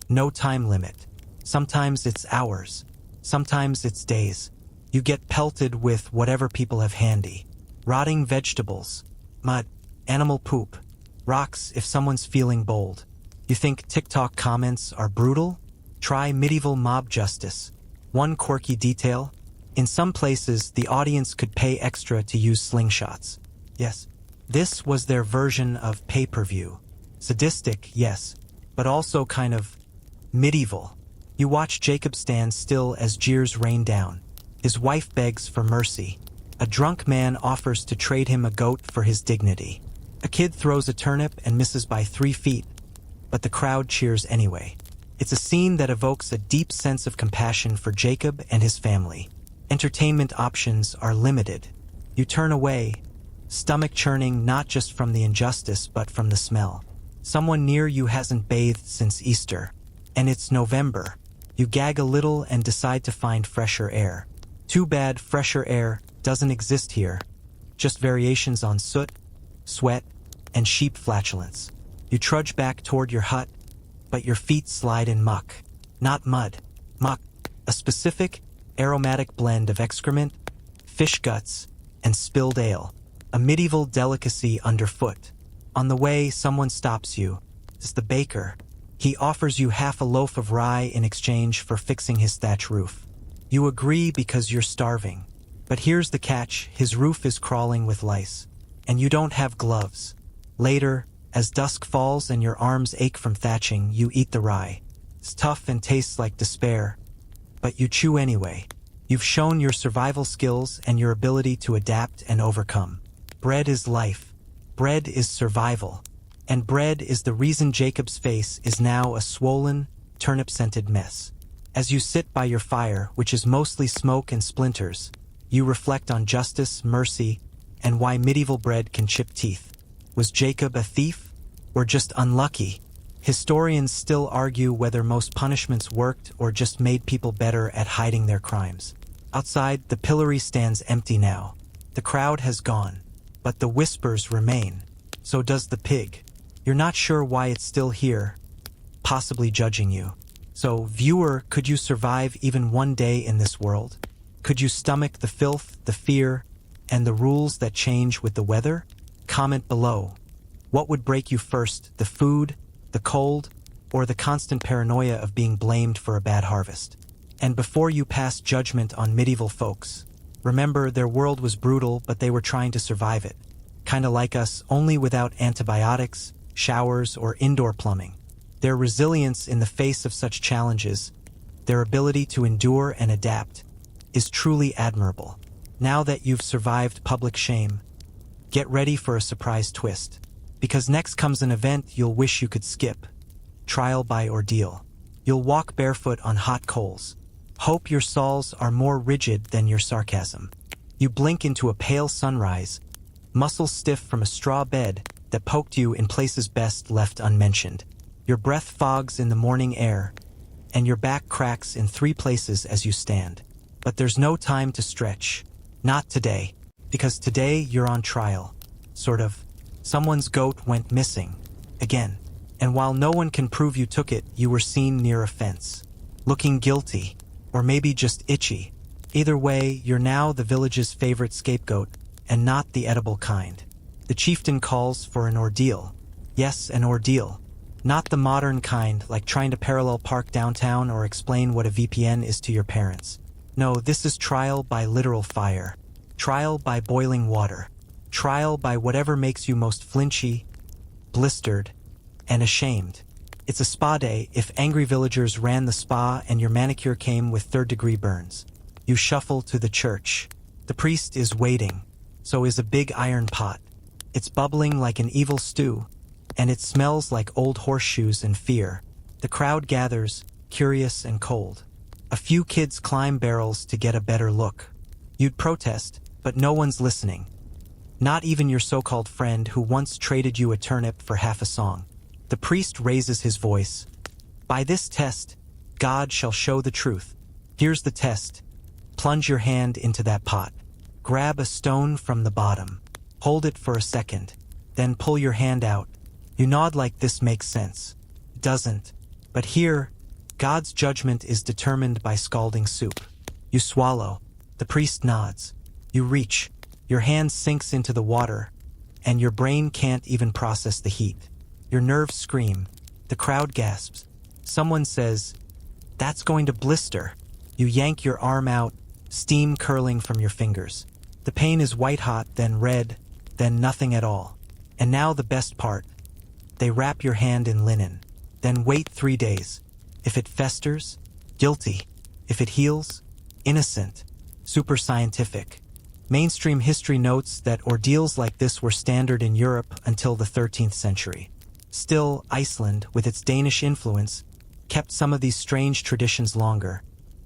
No time limit. Sometimes it's hours. Sometimes it's days. You get pelted with whatever people have handy. Rotting vegetables, mud, animal poop, rocks if someone's feeling bold. You think TikTok comments are brutal? Try medieval mob justice. One quirky detail: in some places, the audience could pay extra to use slingshots. Yes, this was their version of pay-per-view. Sadistic, yes, but also kind of medieval. You watch Jacob stand still as jeers rain down. His wife begs for mercy. A drunk man offers to trade him a goat for his dignity. A kid throws a turnip and misses by 3 feet, but the crowd cheers anyway. It's a scene that evokes a deep sense of compassion for Jacob and his family. Entertainment options are limited. You turn away, stomach churning not just from the injustice but from the smell. Someone near you hasn't bathed since Easter, and it's November. You gag a little and decide to find fresher air. Too bad fresher air doesn't exist here. Just variations on soot, sweat, and sheep flatulence. You trudge back toward your hut, but your feet slide in muck. Not mud, muck. A specific, aromatic blend of excrement, fish guts, and spilled ale. A medieval delicacy underfoot. On the way, someone stops you. It's the baker. He offers you half a loaf of rye in exchange for fixing his thatch roof. You agree because you're starving. But here's the catch: his roof is crawling with lice. And you don't have gloves. Later, as dusk falls and your arms ache from thatching, you eat the rye. It's tough and tastes like despair, but you chew anyway. You've shown your survival skills and your ability to adapt and overcome. Bread is life. Bread is survival. And bread is the reason Jacob's face is now a swollen, turnip-scented mess. As you sit by your fire, which is mostly smoke and splinters, you reflect on justice, mercy, and why medieval bread can chip teeth. Was Jacob a thief, or just unlucky? Historians still argue whether most punishments worked or just made people better at hiding their crimes. Outside, the pillory stands empty now. The crowd has gone, but the whispers remain. So does the pig. You're not sure why it's still here, possibly judging you. So, viewer, could you survive even one day in this world? Could you stomach the filth, the fear, and the rules that change with the weather? Comment below. What would break you first, the food, the cold, or the constant paranoia of being blamed for a bad harvest? And before you pass judgment on medieval folks, remember their world was brutal, but they were trying to survive it. Kinda like us, only without antibiotics, showers, or indoor plumbing. Their resilience in the face of such challenges, their ability to endure and adapt, is truly admirable. Now that you've survived public shame, get ready for a surprise twist. Because next comes an event you'll wish you could skip. Trial by ordeal. You'll walk barefoot on hot coals. Hope your soles are more rigid than your sarcasm. You blink into a pale sunrise, muscles stiff from a straw bed that poked you in places best left unmentioned. Your breath fogs in the morning air, and your back cracks in 3 places as you stand. But there's no time to stretch. Not today. Because today you're on trial. Sort of. Someone's goat went missing. Again. And while no one can prove you took it, you were seen near a fence. Looking guilty. Or maybe just itchy. Either way, you're now the village's favorite scapegoat, and not the edible kind. The chieftain calls for an ordeal. Yes, an ordeal. Not the modern kind, like trying to parallel park downtown or explain what a VPN is to your parents. No, this is trial by literal fire. Trial by boiling water. Trial by whatever makes you most flinchy, blistered, and ashamed. It's a spa day if angry villagers ran the spa and your manicure came with third-degree burns. You shuffle to the church. The priest is waiting. So is a big iron pot. It's bubbling like an evil stew, and it smells like old horseshoes and fear. The crowd gathers, curious and cold. A few kids climb barrels to get a better look. You'd protest, but no one's listening. Not even your so-called friend who once traded you a turnip for half a song. The priest raises his voice. By this test, God shall show the truth. Here's the test. Plunge your hand into that pot. Grab a stone from the bottom. Hold it for a second. Then pull your hand out. You nod like this makes sense. It doesn't. But here, God's judgment is determined by scalding soup. You swallow. The priest nods. You reach. Your hand sinks into the water, and your brain can't even process the heat. Your nerves scream. The crowd gasps. Someone says, "That's going to blister." You yank your arm out, steam curling from your fingers. The pain is white-hot, then red, then nothing at all. And now the best part. They wrap your hand in linen. Then wait 3 days. If it festers, guilty. If it heals, innocent. Super scientific. Mainstream history notes that ordeals like this were standard in Europe until the 13th century. Still, Iceland, with its Danish influence, kept some of these strange traditions longer,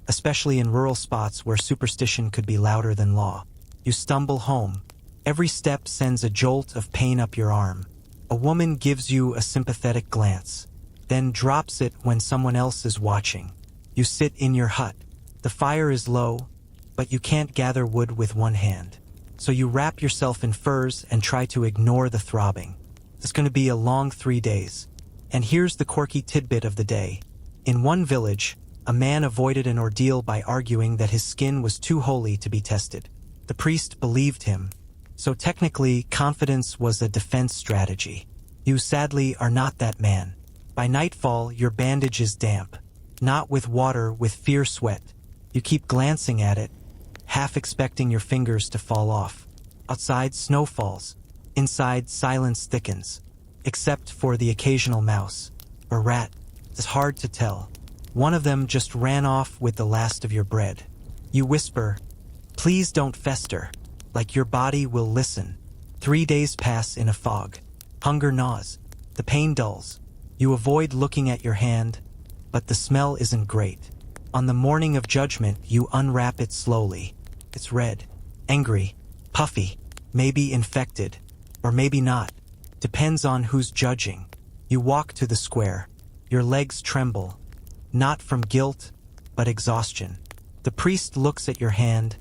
especially in rural spots where superstition could be louder than law. You stumble home. Every step sends a jolt of pain up your arm. A woman gives you a sympathetic glance, then drops it when someone else is watching. You sit in your hut. The fire is low, but you can't gather wood with one hand. So you wrap yourself in furs and try to ignore the throbbing. It's going to be a long 3 days. And here's the quirky tidbit of the day. In one village, a man avoided an ordeal by arguing that his skin was too holy to be tested. The priest believed him. So technically, confidence was a defense strategy. You sadly are not that man. By nightfall, your bandage is damp. Not with water, with fear sweat. You keep glancing at it, half expecting your fingers to fall off. Outside, snow falls. Inside, silence thickens. Except for the occasional mouse or rat. It's hard to tell. One of them just ran off with the last of your bread. You whisper, "Please don't fester," like your body will listen. 3 days pass in a fog. Hunger gnaws. The pain dulls. You avoid looking at your hand, but the smell isn't great. On the morning of judgment, you unwrap it slowly. It's red, angry, puffy, maybe infected, or maybe not. Depends on who's judging. You walk to the square. Your legs tremble, not from guilt, but exhaustion. The priest looks at your hand,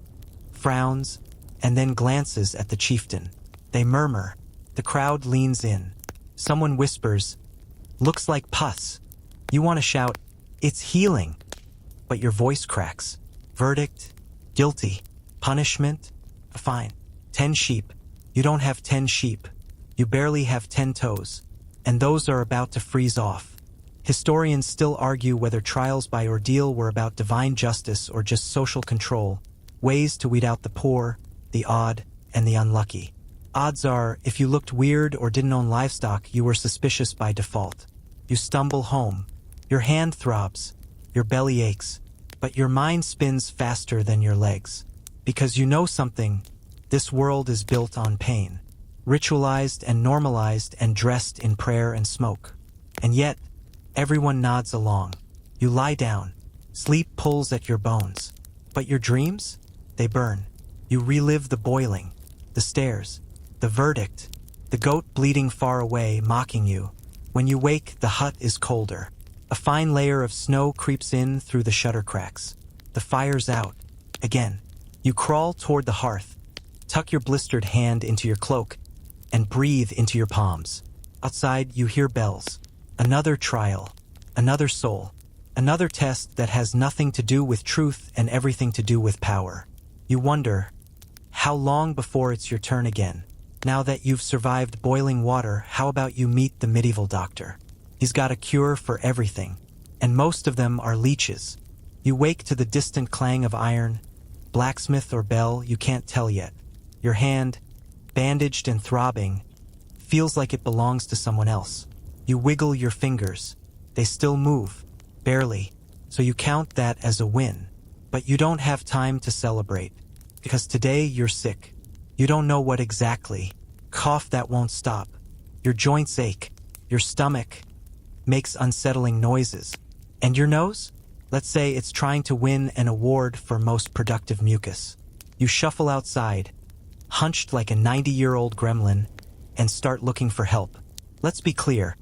frowns, and then glances at the chieftain. They murmur. The crowd leans in. Someone whispers, "Looks like pus." You want to shout, "It's healing," but your voice cracks. Verdict, guilty. Punishment, a fine. 10 sheep. You don't have 10 sheep. You barely have 10 toes. And those are about to freeze off. Historians still argue whether trials by ordeal were about divine justice or just social control, ways to weed out the poor, the odd, and the unlucky. Odds are, if you looked weird or didn't own livestock, you were suspicious by default. You stumble home. Your hand throbs. Your belly aches. But your mind spins faster than your legs. Because you know something, this world is built on pain. Ritualized and normalized and dressed in prayer and smoke. And yet, everyone nods along. You lie down. Sleep pulls at your bones. But your dreams? They burn. You relive the boiling, the stairs, the verdict, the goat bleeding far away, mocking you. When you wake, the hut is colder. A fine layer of snow creeps in through the shutter cracks. The fire's out. Again. You crawl toward the hearth, tuck your blistered hand into your cloak, and breathe into your palms. Outside, you hear bells. Another trial. Another soul. Another test that has nothing to do with truth and everything to do with power. You wonder, how long before it's your turn again? Now that you've survived boiling water, how about you meet the medieval doctor? He's got a cure for everything, and most of them are leeches. You wake to the distant clang of iron, blacksmith or bell, you can't tell yet. Your hand, bandaged and throbbing, feels like it belongs to someone else. You wiggle your fingers. They still move. Barely. So you count that as a win. But you don't have time to celebrate. Because today you're sick. You don't know what exactly. Cough that won't stop. Your joints ache. Your stomach makes unsettling noises. And your nose? Let's say it's trying to win an award for most productive mucus. You shuffle outside, hunched like a 90-year-old gremlin, and start looking for help. Let's be clear.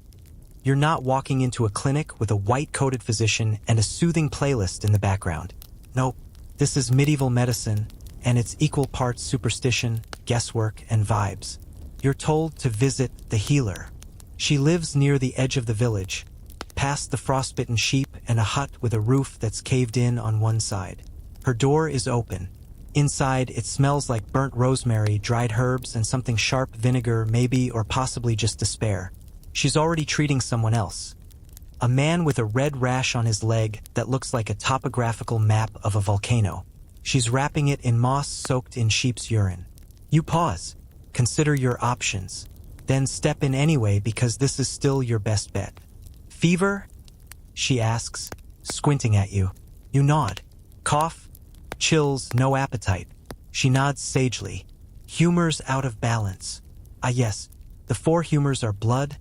You're not walking into a clinic with a white-coated physician and a soothing playlist in the background. Nope. This is medieval medicine, and it's equal parts superstition, guesswork, and vibes. You're told to visit the healer. She lives near the edge of the village, past the frostbitten sheep and a hut with a roof that's caved in on one side. Her door is open. Inside, it smells like burnt rosemary, dried herbs, and something sharp, vinegar, maybe, or possibly just despair. She's already treating someone else. A man with a red rash on his leg that looks like a topographical map of a volcano. She's wrapping it in moss soaked in sheep's urine. You pause. Consider your options. Then step in anyway because this is still your best bet. Fever? She asks, squinting at you. You nod. Cough? Chills, no appetite. She nods sagely. Humors out of balance. Ah yes, the four humors are blood,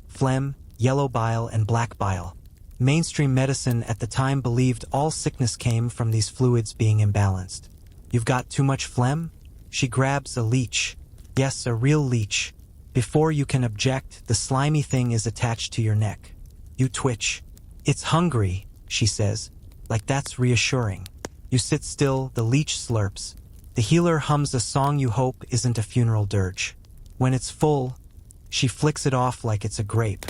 phlegm, yellow bile, and black bile. Mainstream medicine at the time believed all sickness came from these fluids being imbalanced. You've got too much phlegm? She grabs a leech. Yes, a real leech. Before you can object, the slimy thing is attached to your neck. You twitch. It's hungry, she says, like that's reassuring. You sit still, the leech slurps. The healer hums a song you hope isn't a funeral dirge. When it's full, she flicks it off like it's a grape.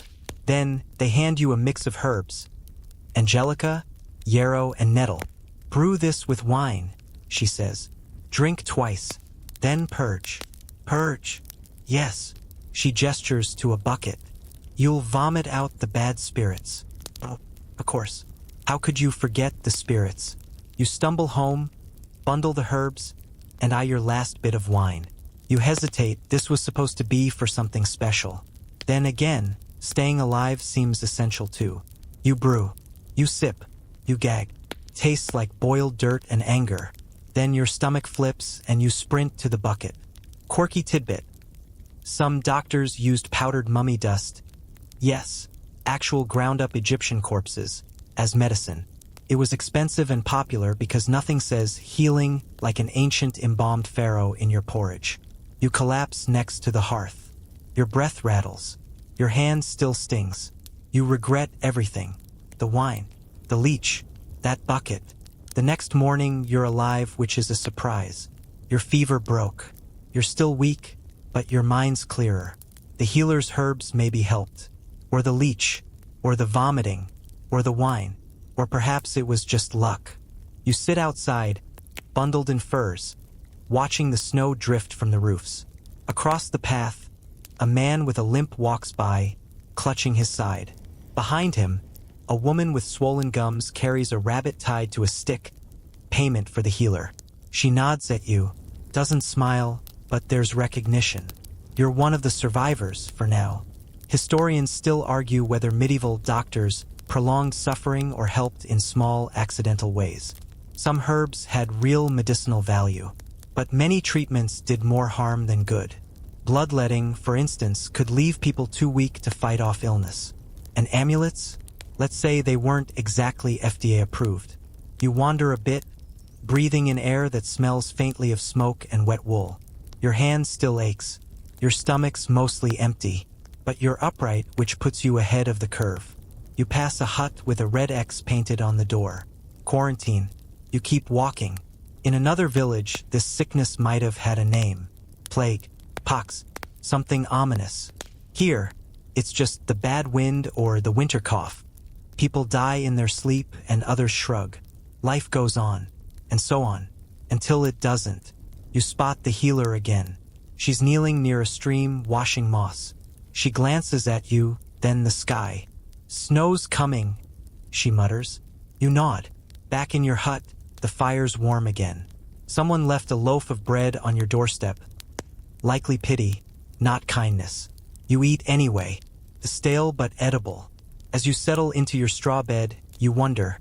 Then, they hand you a mix of herbs. Angelica, yarrow, and nettle. Brew this with wine, she says. Drink twice. Then purge. Purge. Yes. She gestures to a bucket. You'll vomit out the bad spirits. Oh, of course. How could you forget the spirits? You stumble home, bundle the herbs, and eye your last bit of wine. You hesitate, this was supposed to be for something special. Then again, staying alive seems essential too. You brew. You sip. You gag. Tastes like boiled dirt and anger. Then your stomach flips and you sprint to the bucket. Quirky tidbit. Some doctors used powdered mummy dust. Yes, actual ground-up Egyptian corpses, as medicine. It was expensive and popular because nothing says healing like an ancient embalmed pharaoh in your porridge. You collapse next to the hearth. Your breath rattles. Your hand still stings. You regret everything. The wine, the leech, that bucket. The next morning, you're alive, which is a surprise. Your fever broke. You're still weak, but your mind's clearer. The healer's herbs may be helped. Or the leech. Or the vomiting. Or the wine. Or perhaps it was just luck. You sit outside, bundled in furs, watching the snow drift from the roofs. Across the path, a man with a limp walks by, clutching his side. Behind him, a woman with swollen gums carries a rabbit tied to a stick, payment for the healer. She nods at you, doesn't smile, but there's recognition. You're one of the survivors, for now. Historians still argue whether medieval doctors prolonged suffering or helped in small, accidental ways. Some herbs had real medicinal value, but many treatments did more harm than good. Bloodletting, for instance, could leave people too weak to fight off illness. And amulets? Let's say they weren't exactly FDA approved. You wander a bit, breathing in air that smells faintly of smoke and wet wool. Your hand still aches. Your stomach's mostly empty, but you're upright, which puts you ahead of the curve. You pass a hut with a red X painted on the door. Quarantine. You keep walking. In another village, this sickness might have had a name. Plague. Pox. Something ominous. Here, it's just the bad wind or the winter cough. People die in their sleep and others shrug. Life goes on, and so on, until it doesn't. You spot the healer again. She's kneeling near a stream, washing moss. She glances at you, then the sky. Snow's coming, she mutters. You nod. Back in your hut, the fire's warm again. Someone left a loaf of bread on your doorstep. Likely pity, not kindness. You eat anyway. The stale but edible. As you settle into your straw bed, you wonder,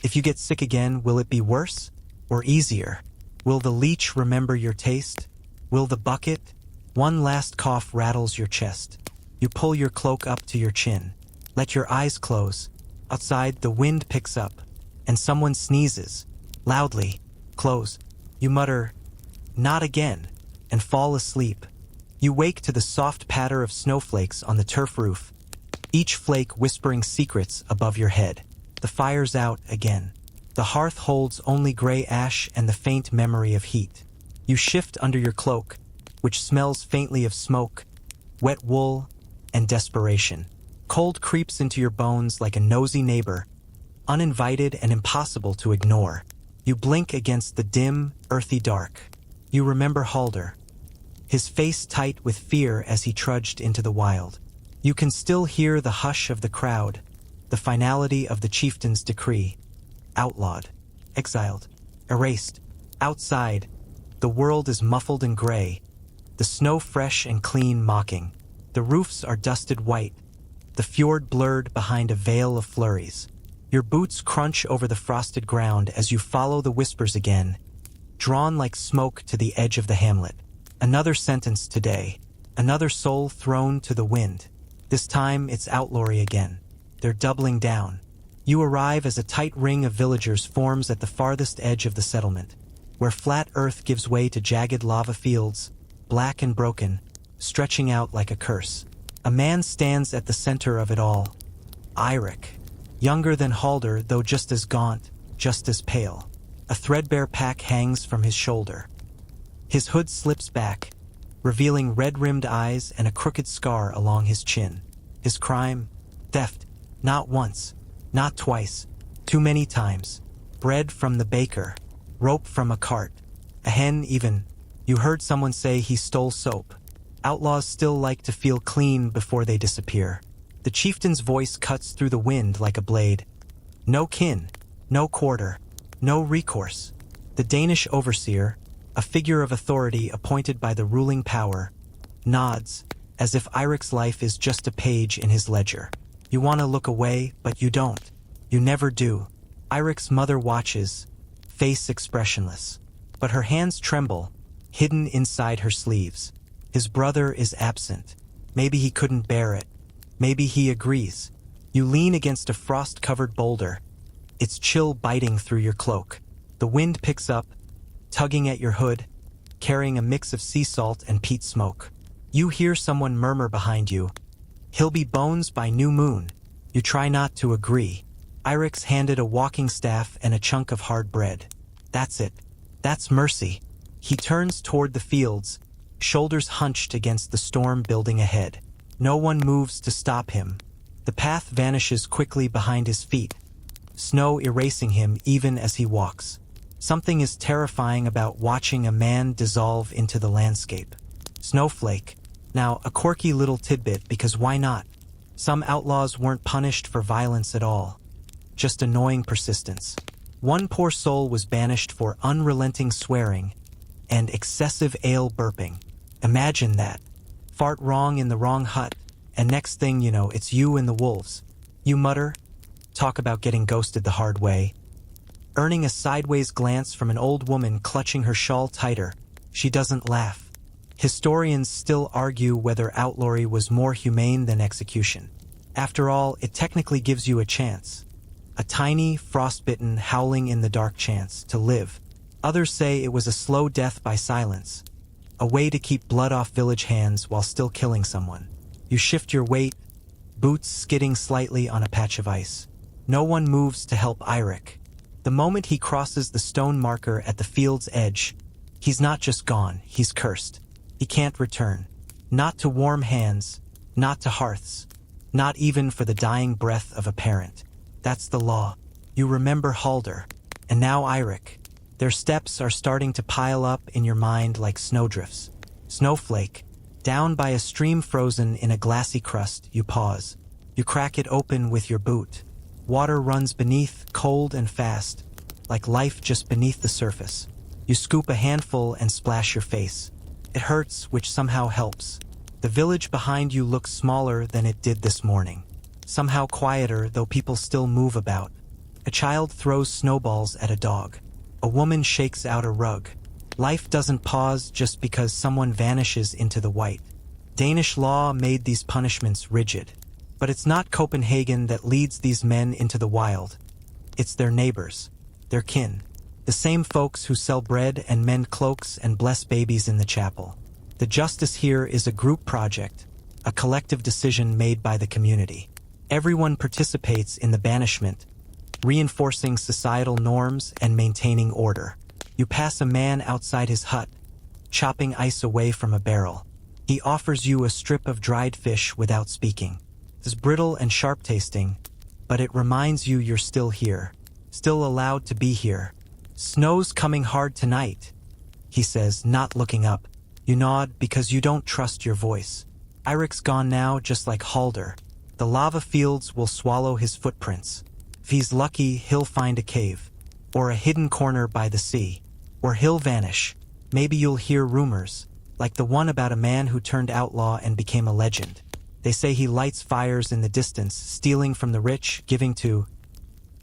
if you get sick again, will it be worse or easier? Will the leech remember your taste? Will the bucket? One last cough rattles your chest. You pull your cloak up to your chin. Let your eyes close. Outside, the wind picks up, and someone sneezes. Loudly. Close. You mutter, "Not again," and fall asleep. You wake to the soft patter of snowflakes on the turf roof, each flake whispering secrets above your head. The fire's out again. The hearth holds only gray ash and the faint memory of heat. You shift under your cloak, which smells faintly of smoke, wet wool, and desperation. Cold creeps into your bones like a nosy neighbor, uninvited and impossible to ignore. You blink against the dim, earthy dark. You remember Halder, his face tight with fear as he trudged into the wild. You can still hear the hush of the crowd, the finality of the chieftain's decree. Outlawed, exiled, erased. Outside, the world is muffled in gray, the snow fresh and clean mocking. The roofs are dusted white, the fjord blurred behind a veil of flurries. Your boots crunch over the frosted ground as you follow the whispers again, drawn like smoke to the edge of the hamlet. Another sentence today, another soul thrown to the wind. This time it's outlawry again. They're doubling down. You arrive as a tight ring of villagers forms at the farthest edge of the settlement, where flat earth gives way to jagged lava fields, black and broken, stretching out like a curse. A man stands at the center of it all. Eirik, younger than Halder, though just as gaunt, just as pale. A threadbare pack hangs from his shoulder. His hood slips back, revealing red-rimmed eyes and a crooked scar along his chin. His crime? Theft. Not once, not twice, too many times. Bread from the baker, rope from a cart, a hen even. You heard someone say he stole soap. Outlaws still like to feel clean before they disappear. The chieftain's voice cuts through the wind like a blade. No kin, no quarter, no recourse. The Danish overseer, a figure of authority appointed by the ruling power, nods, as if Eirik's life is just a page in his ledger. You want to look away, but you don't. You never do. Eirik's mother watches, face expressionless. But her hands tremble, hidden inside her sleeves. His brother is absent. Maybe he couldn't bear it. Maybe he agrees. You lean against a frost-covered boulder, its chill biting through your cloak. The wind picks up, tugging at your hood, carrying a mix of sea salt and peat smoke. You hear someone murmur behind you, "He'll be bones by new moon." You try not to agree. Eirik's handed a walking staff and a chunk of hard bread. That's it. That's mercy. He turns toward the fields, shoulders hunched against the storm building ahead. No one moves to stop him. The path vanishes quickly behind his feet, snow erasing him even as he walks. Something is terrifying about watching a man dissolve into the landscape. Snowflake. Now, a quirky little tidbit, because why not? Some outlaws weren't punished for violence at all. Just annoying persistence. One poor soul was banished for unrelenting swearing and excessive ale burping. Imagine that. Fart wrong in the wrong hut, and next thing you know, it's you and the wolves. You mutter, talk about getting ghosted the hard way. Earning a sideways glance from an old woman clutching her shawl tighter, she doesn't laugh. Historians still argue whether outlawry was more humane than execution. After all, it technically gives you a chance. A tiny, frostbitten, howling in the dark chance to live. Others say it was a slow death by silence, a way to keep blood off village hands while still killing someone. You shift your weight, boots skidding slightly on a patch of ice. No one moves to help Eirik. The moment he crosses the stone marker at the field's edge, he's not just gone, he's cursed. He can't return. Not to warm hands, not to hearths, not even for the dying breath of a parent. That's the law. You remember Halder, and now Eirik. Their steps are starting to pile up in your mind like snowdrifts. Snowflake. Down by a stream frozen in a glassy crust, you pause. You crack it open with your boot. Water runs beneath, cold and fast, like life just beneath the surface. You scoop a handful and splash your face. It hurts, which somehow helps. The village behind you looks smaller than it did this morning. somehow quieter though people still move about. A child throws snowballs at a dog. A woman shakes out a rug. Life doesn't pause just because someone vanishes into the white. Danish law made these punishments rigid. But it's not Copenhagen that leads these men into the wild. It's their neighbors, their kin, the same folks who sell bread and mend cloaks and bless babies in the chapel. The justice here is a group project, a collective decision made by the community. Everyone participates in the banishment, reinforcing societal norms and maintaining order. You pass a man outside his hut, chopping ice away from a barrel. He offers you a strip of dried fish without speaking. It's brittle and sharp-tasting, but it reminds you you're still here, still allowed to be here. "Snow's coming hard tonight," he says, not looking up. You nod because you don't trust your voice. Eirik's gone now, just like Halder. The lava fields will swallow his footprints. If he's lucky, he'll find a cave, or a hidden corner by the sea, or he'll vanish. Maybe you'll hear rumors, like the one about a man who turned outlaw and became a legend. They say he lights fires in the distance, stealing from the rich, giving to,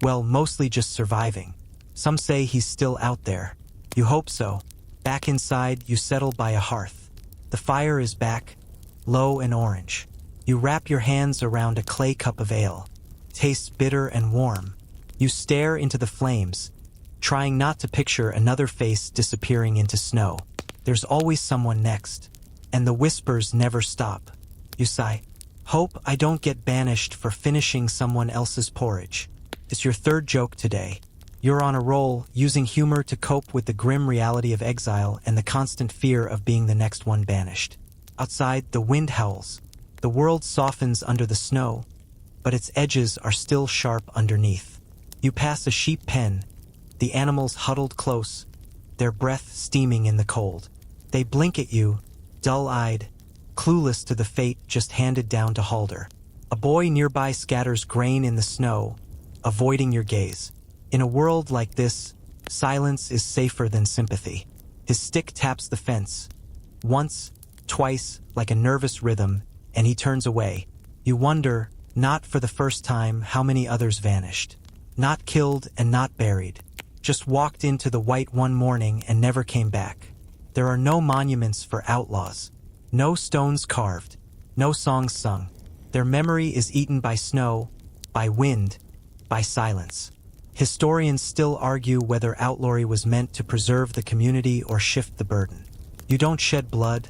well, mostly just surviving. Some say he's still out there. You hope so. Back inside, you settle by a hearth. The fire is back, low and orange. You wrap your hands around a clay cup of ale. Tastes bitter and warm. You stare into the flames, trying not to picture another face disappearing into snow. There's always someone next, and the whispers never stop. You sigh. Hope I don't get banished for finishing someone else's porridge. It's your third joke today. You're on a roll, using humor to cope with the grim reality of exile and the constant fear of being the next one banished. Outside, the wind howls. The world softens under the snow, but its edges are still sharp underneath. You pass a sheep pen, the animals huddled close, their breath steaming in the cold. They blink at you, dull-eyed, clueless to the fate just handed down to Halder. A boy nearby scatters grain in the snow, avoiding your gaze. In a world like this, silence is safer than sympathy. His stick taps the fence. Once, twice, like a nervous rhythm, and he turns away. You wonder, not for the first time, how many others vanished. Not killed and not buried. Just walked into the white one morning and never came back. There are no monuments for outlaws. No stones carved. No songs sung. Their memory is eaten by snow, by wind, by silence. Historians still argue whether outlawry was meant to preserve the community or shift the burden. You don't shed blood,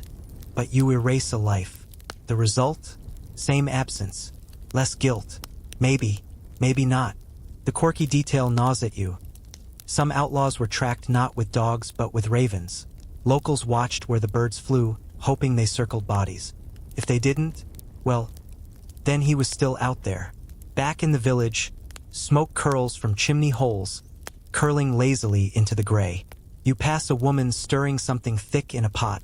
but you erase a life. The result? Same absence. Less guilt. Maybe, maybe not. The quirky detail gnaws at you. Some outlaws were tracked not with dogs but with ravens. Locals watched where the birds flew, hoping they circled bodies. If they didn't, well, then he was still out there. Back in the village, smoke curls from chimney holes, curling lazily into the gray. You pass a woman stirring something thick in a pot,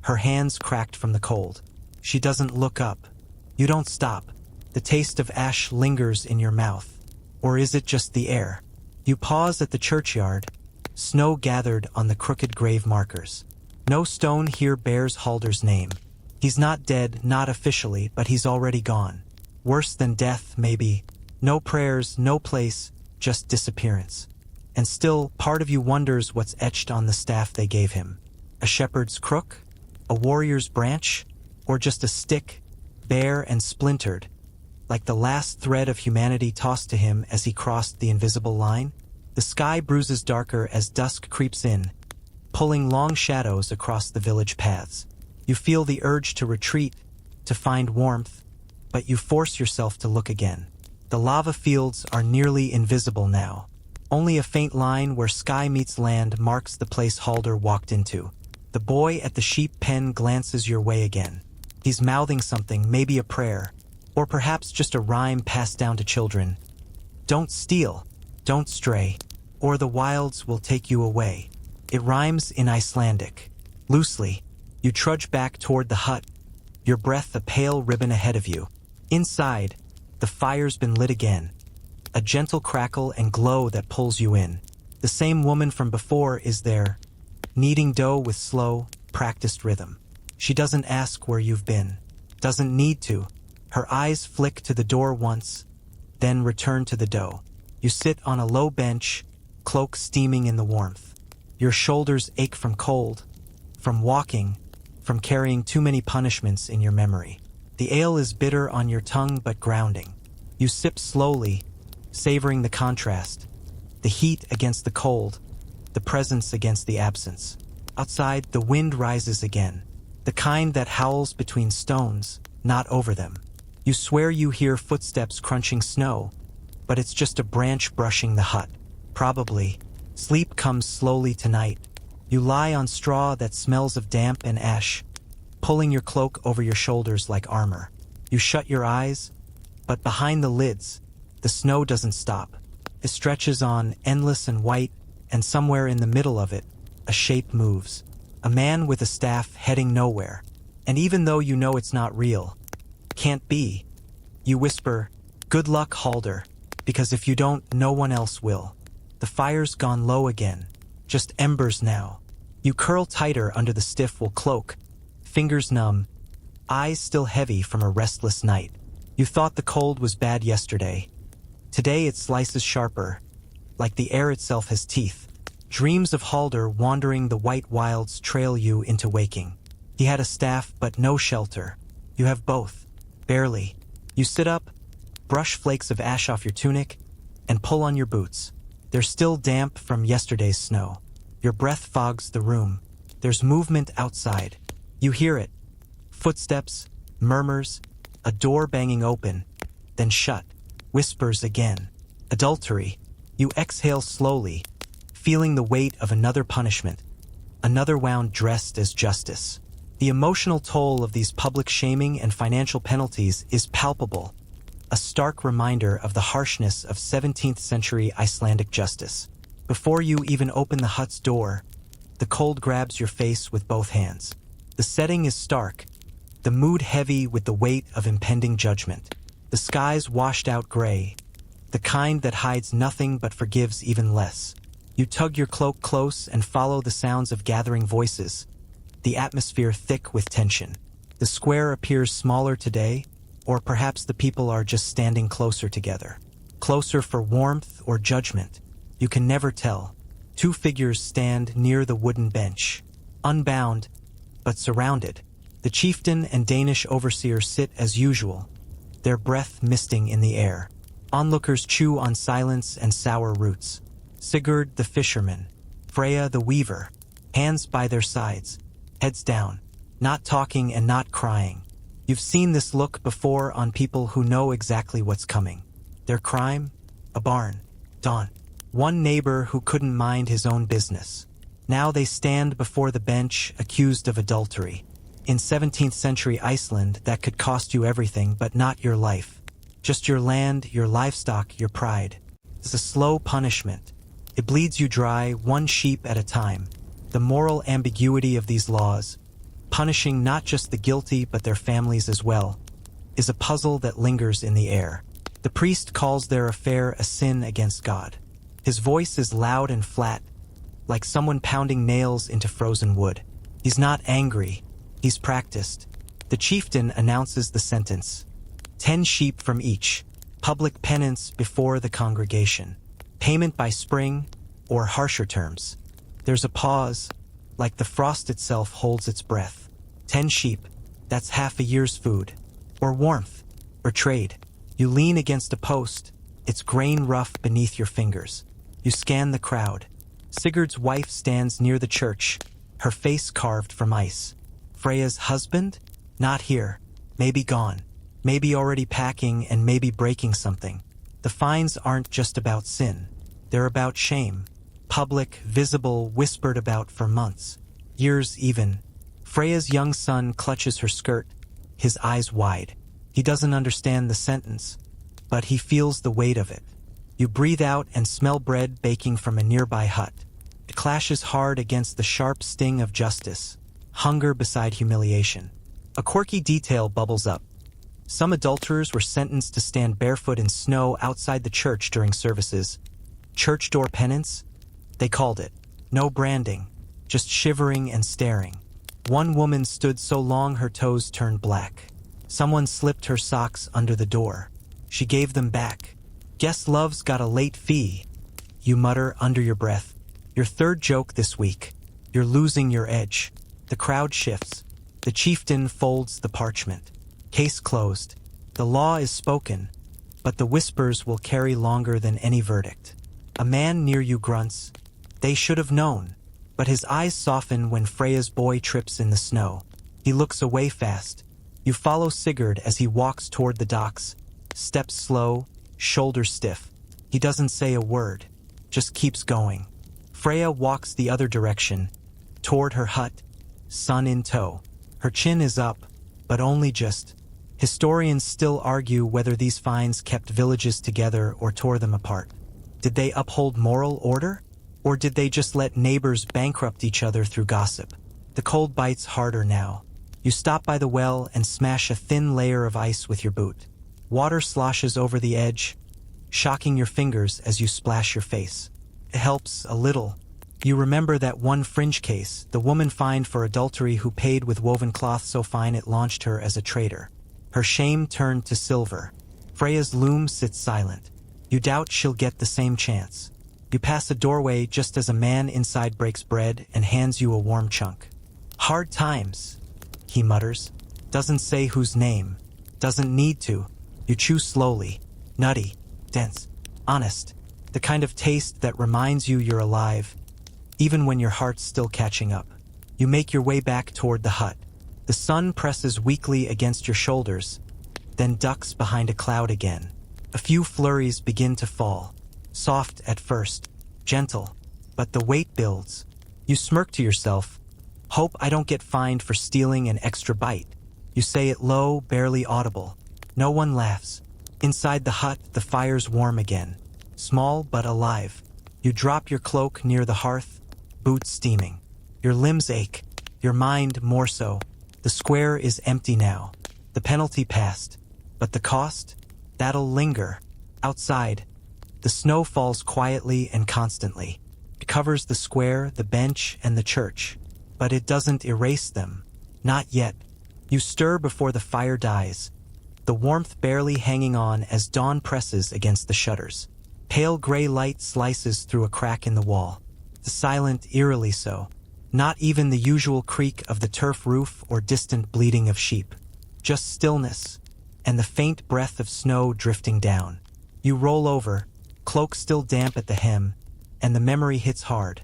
her hands cracked from the cold. She doesn't look up. You don't stop. The taste of ash lingers in your mouth. Or is it just the air? You pause at the churchyard, snow gathered on the crooked grave markers. No stone here bears Halder's name. He's not dead, not officially, but he's already gone. Worse than death, maybe. No prayers, no place, just disappearance. And still, part of you wonders what's etched on the staff they gave him. A shepherd's crook? A warrior's branch? Or just a stick, bare and splintered, like the last thread of humanity tossed to him as he crossed the invisible line? The sky bruises darker as dusk creeps in, pulling long shadows across the village paths. You feel the urge to retreat, to find warmth, but you force yourself to look again. The lava fields are nearly invisible now. Only a faint line where sky meets land marks the place Halder walked into. The boy at the sheep pen glances your way again. He's mouthing something, maybe a prayer, or perhaps just a rhyme passed down to children. Don't steal, don't stray, or the wilds will take you away. It rhymes in Icelandic. Loosely, you trudge back toward the hut, your breath a pale ribbon ahead of you. Inside, the fire's been lit again. A gentle crackle and glow that pulls you in. The same woman from before is there, kneading dough with slow, practiced rhythm. She doesn't ask where you've been. Doesn't need to. Her eyes flick to the door once, then return to the dough. You sit on a low bench, cloak steaming in the warmth. Your shoulders ache from cold, from walking, from carrying too many punishments in your memory. The ale is bitter on your tongue but grounding. You sip slowly, savoring the contrast, the heat against the cold, the presence against the absence. Outside, the wind rises again, the kind that howls between stones, not over them. You swear you hear footsteps crunching snow, but it's just a branch brushing the hut. Probably. Sleep comes slowly tonight. You lie on straw that smells of damp and ash, pulling your cloak over your shoulders like armor. You shut your eyes, but behind the lids, the snow doesn't stop. It stretches on, endless and white, and somewhere in the middle of it, a shape moves. A man with a staff heading nowhere. And even though you know it's not real, can't be, you whisper, "Good luck, Halder," because if you don't, no one else will. The fire's gone low again, just embers now. You curl tighter under the stiff wool cloak, fingers numb, eyes still heavy from a restless night. You thought the cold was bad yesterday. Today it slices sharper, like the air itself has teeth. Dreams of Halder wandering the white wilds trail you into waking. He had a staff but no shelter. You have both. Barely. You sit up, brush flakes of ash off your tunic, and pull on your boots. They're still damp from yesterday's snow. Your breath fogs the room. There's movement outside. You hear it. Footsteps, murmurs, a door banging open, then shut. Whispers again. Adultery. You exhale slowly, feeling the weight of another punishment, another wound dressed as justice. The emotional toll of these public shaming and financial penalties is palpable, a stark reminder of the harshness of 17th century Icelandic justice. Before you even open the hut's door, the cold grabs your face with both hands. The setting is stark, the mood heavy with the weight of impending judgment. The sky's washed out gray, the kind that hides nothing but forgives even less. You tug your cloak close and follow the sounds of gathering voices, the atmosphere thick with tension. The square appears smaller today, or perhaps the people are just standing closer together. Closer for warmth or judgment. You can never tell. Two figures stand near the wooden bench, unbound, but surrounded. The chieftain and Danish overseer sit as usual, their breath misting in the air. Onlookers chew on silence and sour roots. Sigurd the fisherman, Freya the weaver, hands by their sides, heads down, not talking and not crying. You've seen this look before on people who know exactly what's coming. Their crime? A barn. Dawn. One neighbor who couldn't mind his own business. Now they stand before the bench accused of adultery. In 17th century Iceland, that could cost you everything but not your life. Just your land, your livestock, your pride. It's a slow punishment. It bleeds you dry, one sheep at a time. The moral ambiguity of these laws, punishing not just the guilty but their families as well, is a puzzle that lingers in the air. The priest calls their affair a sin against God. His voice is loud and flat, like someone pounding nails into frozen wood. He's not angry, he's practiced. The chieftain announces the sentence. 10 sheep from each, public penance before the congregation. Payment by spring, or harsher terms. There's a pause, like the frost itself holds its breath. 10 sheep, that's half a year's food. Or warmth, or trade. You lean against a post, its grain rough beneath your fingers. You scan the crowd. Sigurd's wife stands near the church, her face carved from ice. Freya's husband? Not here. Maybe gone. Maybe already packing and maybe breaking something. The fines aren't just about sin. They're about shame. Public, visible, whispered about for months. Years even. Freya's young son clutches her skirt, his eyes wide. He doesn't understand the sentence, but he feels the weight of it. You breathe out and smell bread baking from a nearby hut. It clashes hard against the sharp sting of justice. Hunger beside humiliation. A quirky detail bubbles up. Some adulterers were sentenced to stand barefoot in snow outside the church during services. Church door penance? They called it. No branding, just shivering and staring. One woman stood so long her toes turned black. Someone slipped her socks under the door. She gave them back. Guess love's got a late fee, you mutter under your breath. Your third joke this week. You're losing your edge. The crowd shifts. The chieftain folds the parchment. Case closed. The law is spoken, but the whispers will carry longer than any verdict. A man near you grunts. They should have known. But his eyes soften when Freya's boy trips in the snow. He looks away fast. You follow Sigurd as he walks toward the docks. Steps slow, shoulders stiff. He doesn't say a word, just keeps going. Freya walks the other direction, toward her hut, sun in tow. Her chin is up, but only just. Historians still argue whether these finds kept villages together or tore them apart. Did they uphold moral order? Or did they just let neighbors bankrupt each other through gossip? The cold bites harder now. You stop by the well and smash a thin layer of ice with your boot. Water sloshes over the edge, shocking your fingers as you splash your face. It helps a little. You remember that one fringe case, the woman fined for adultery who paid with woven cloth so fine it launched her as a traitor. Her shame turned to silver. Freya's loom sits silent. You doubt she'll get the same chance. You pass a doorway just as a man inside breaks bread and hands you a warm chunk. Hard times, he mutters. Doesn't say whose name. Doesn't need to. You chew slowly. Nutty. Dense. Honest. The kind of taste that reminds you you're alive, even when your heart's still catching up. You make your way back toward the hut. The sun presses weakly against your shoulders, then ducks behind a cloud again. A few flurries begin to fall. Soft at first, gentle, but the weight builds. You smirk to yourself. Hope I don't get fined for stealing an extra bite. You say it low, barely audible. No one laughs. Inside the hut, the fire's warm again. Small but alive. You drop your cloak near the hearth, boots steaming. Your limbs ache, your mind more so. The square is empty now. The penalty passed. But the cost? That'll linger. Outside, the snow falls quietly and constantly. It covers the square, the bench, and the church. But it doesn't erase them. Not yet. You stir before the fire dies, the warmth barely hanging on as dawn presses against the shutters. Pale gray light slices through a crack in the wall. The silent, eerily so. Not even the usual creak of the turf roof or distant bleating of sheep. Just stillness, and the faint breath of snow drifting down. You roll over, cloak still damp at the hem, and the memory hits hard.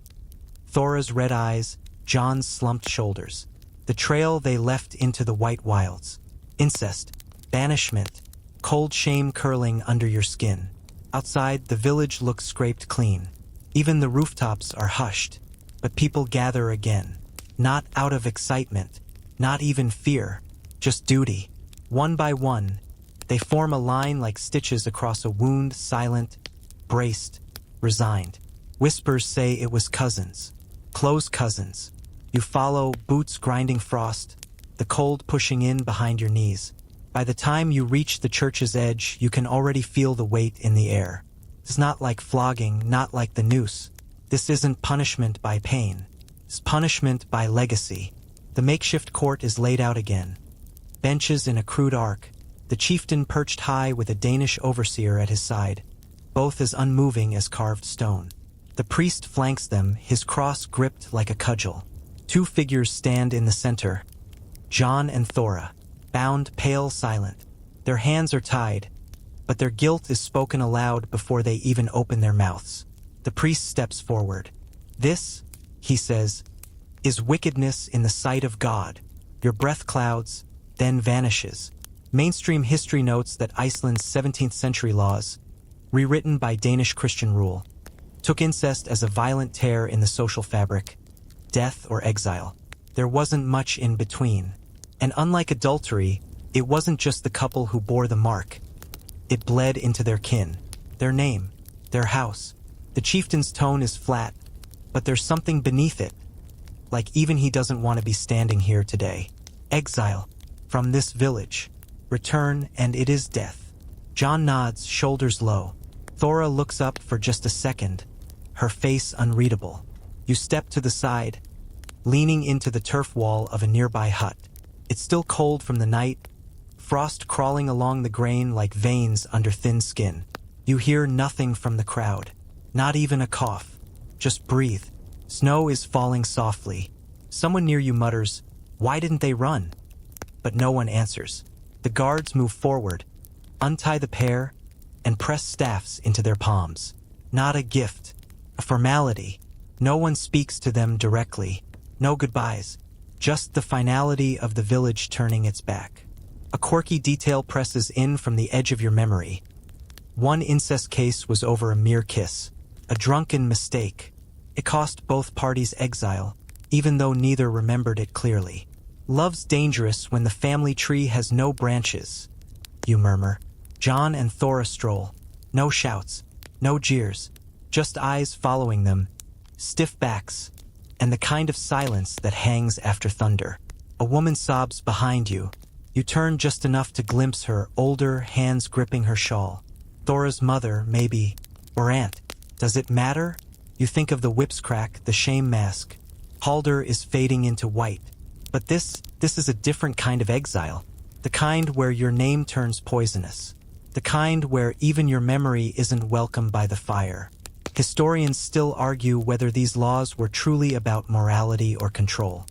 Thora's red eyes, John's slumped shoulders. The trail they left into the white wilds. Incest, banishment, cold shame curling under your skin. Outside, the village looks scraped clean. Even the rooftops are hushed, but people gather again. Not out of excitement, not even fear, just duty. One by one, they form a line like stitches across a wound, silent, braced, resigned. Whispers say it was cousins, close cousins. You follow, boots grinding frost, the cold pushing in behind your knees. By the time you reach the church's edge, you can already feel the weight in the air. It's not like flogging, not like the noose. This isn't punishment by pain. It's punishment by legacy. The makeshift court is laid out again. Benches in a crude arc, the chieftain perched high with a Danish overseer at his side, both as unmoving as carved stone. The priest flanks them, his cross gripped like a cudgel. Two figures stand in the center, John and Thora, bound, pale, silent. Their hands are tied, but their guilt is spoken aloud before they even open their mouths. The priest steps forward. This, he says, is wickedness in the sight of God. Your breath clouds, then vanishes. Mainstream history notes that Iceland's 17th century laws, rewritten by Danish Christian rule, took incest as a violent tear in the social fabric, death or exile. There wasn't much in between. And unlike adultery, it wasn't just the couple who bore the mark. It bled into their kin, their name, their house. The chieftain's tone is flat, but there's something beneath it. Like even he doesn't want to be standing here today. Exile, from this village. Return, and it is death. John nods, shoulders low. Thora looks up for just a second, her face unreadable. You step to the side, leaning into the turf wall of a nearby hut. It's still cold from the night, frost crawling along the grain like veins under thin skin. You hear nothing from the crowd, not even a cough. Just breathe. Snow is falling softly. Someone near you mutters, "Why didn't they run?" But no one answers. The guards move forward, untie the pair, and press staffs into their palms. Not a gift, a formality. No one speaks to them directly. No goodbyes. Just the finality of the village turning its back. A quirky detail presses in from the edge of your memory. One incest case was over a mere kiss. A drunken mistake. It cost both parties exile, even though neither remembered it clearly. Love's dangerous when the family tree has no branches, you murmur. John and Thora stroll. No shouts, no jeers, just eyes following them, stiff backs, and the kind of silence that hangs after thunder. A woman sobs behind you. You turn just enough to glimpse her, older, hands gripping her shawl. Thora's mother, maybe, or aunt. Does it matter? You think of the whip's crack, the shame mask. Halder is fading into white. But this is a different kind of exile. The kind where your name turns poisonous. The kind where even your memory isn't welcome by the fire. Historians still argue whether these laws were truly about morality or control.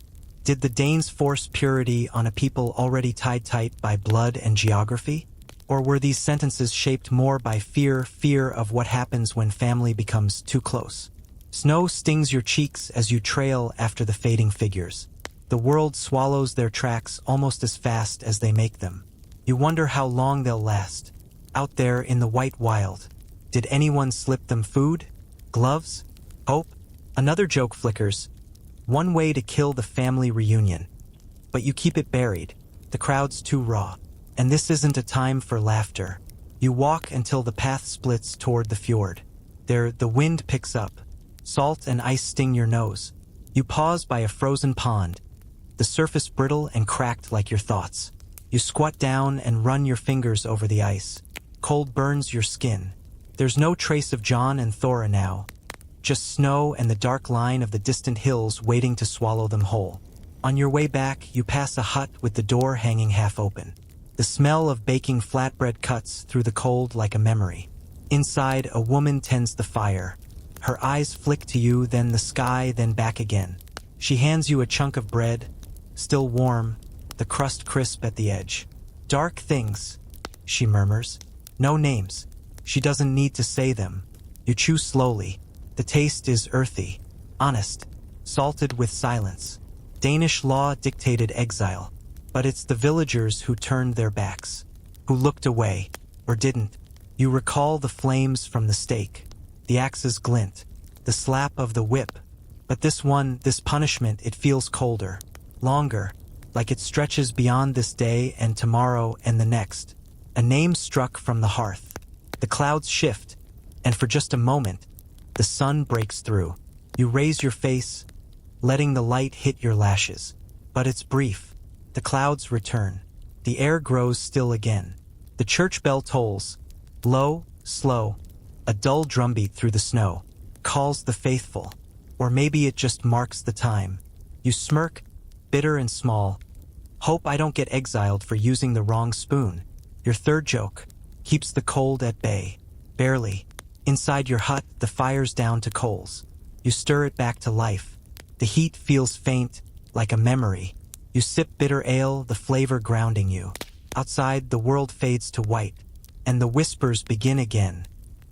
Did the Danes force purity on a people already tied tight by blood and geography? Or were these sentences shaped more by fear of what happens when family becomes too close? Snow stings your cheeks as you trail after the fading figures. The world swallows their tracks almost as fast as they make them. You wonder how long they'll last. Out there in the white wild, did anyone slip them food? Gloves? Hope? Another joke flickers. One way to kill the family reunion. But you keep it buried. The crowd's too raw. And this isn't a time for laughter. You walk until the path splits toward the fjord. There, the wind picks up. Salt and ice sting your nose. You pause by a frozen pond. The surface brittle and cracked like your thoughts. You squat down and run your fingers over the ice. Cold burns your skin. There's no trace of John and Thora now. Just snow and the dark line of the distant hills waiting to swallow them whole. On your way back, you pass a hut with the door hanging half open. The smell of baking flatbread cuts through the cold like a memory. Inside, a woman tends the fire. Her eyes flick to you, then the sky, then back again. She hands you a chunk of bread, still warm, the crust crisp at the edge. "Dark things," she murmurs. No names. She doesn't need to say them. You chew slowly. The taste is earthy, honest, salted with silence. Danish law dictated exile, but it's the villagers who turned their backs, who looked away, or didn't. You recall the flames from the stake, the axe's glint, the slap of the whip. But this punishment, it feels colder, longer, like it stretches beyond this day and tomorrow and the next. A name struck from the hearth. The clouds shift, and for just a moment, the sun breaks through. You raise your face, letting the light hit your lashes. But it's brief. The clouds return. The air grows still again. The church bell tolls, low, slow, a dull drumbeat through the snow, calls the faithful. Or maybe it just marks the time. You smirk, bitter and small. Hope I don't get exiled for using the wrong spoon. Your third joke keeps the cold at bay. Barely. Inside your hut, the fire's down to coals. You stir it back to life. The heat feels faint, like a memory. You sip bitter ale, the flavor grounding you. Outside, the world fades to white, and the whispers begin again.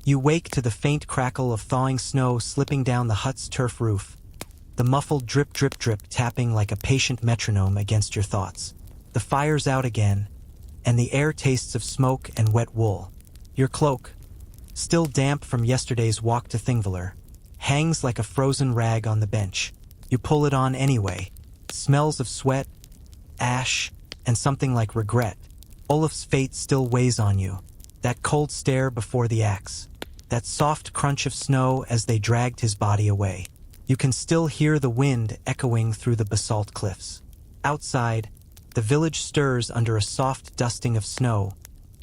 You wake to the faint crackle of thawing snow slipping down the hut's turf roof. The muffled drip drip drip tapping like a patient metronome against your thoughts. The fire's out again, and the air tastes of smoke and wet wool. Your cloak, still damp from yesterday's walk to Thingvellir, hangs like a frozen rag on the bench. You pull it on anyway. Smells of sweat, ash, and something like regret. Olaf's fate still weighs on you. That cold stare before the axe. That soft crunch of snow as they dragged his body away. You can still hear the wind echoing through the basalt cliffs. Outside, the village stirs under a soft dusting of snow.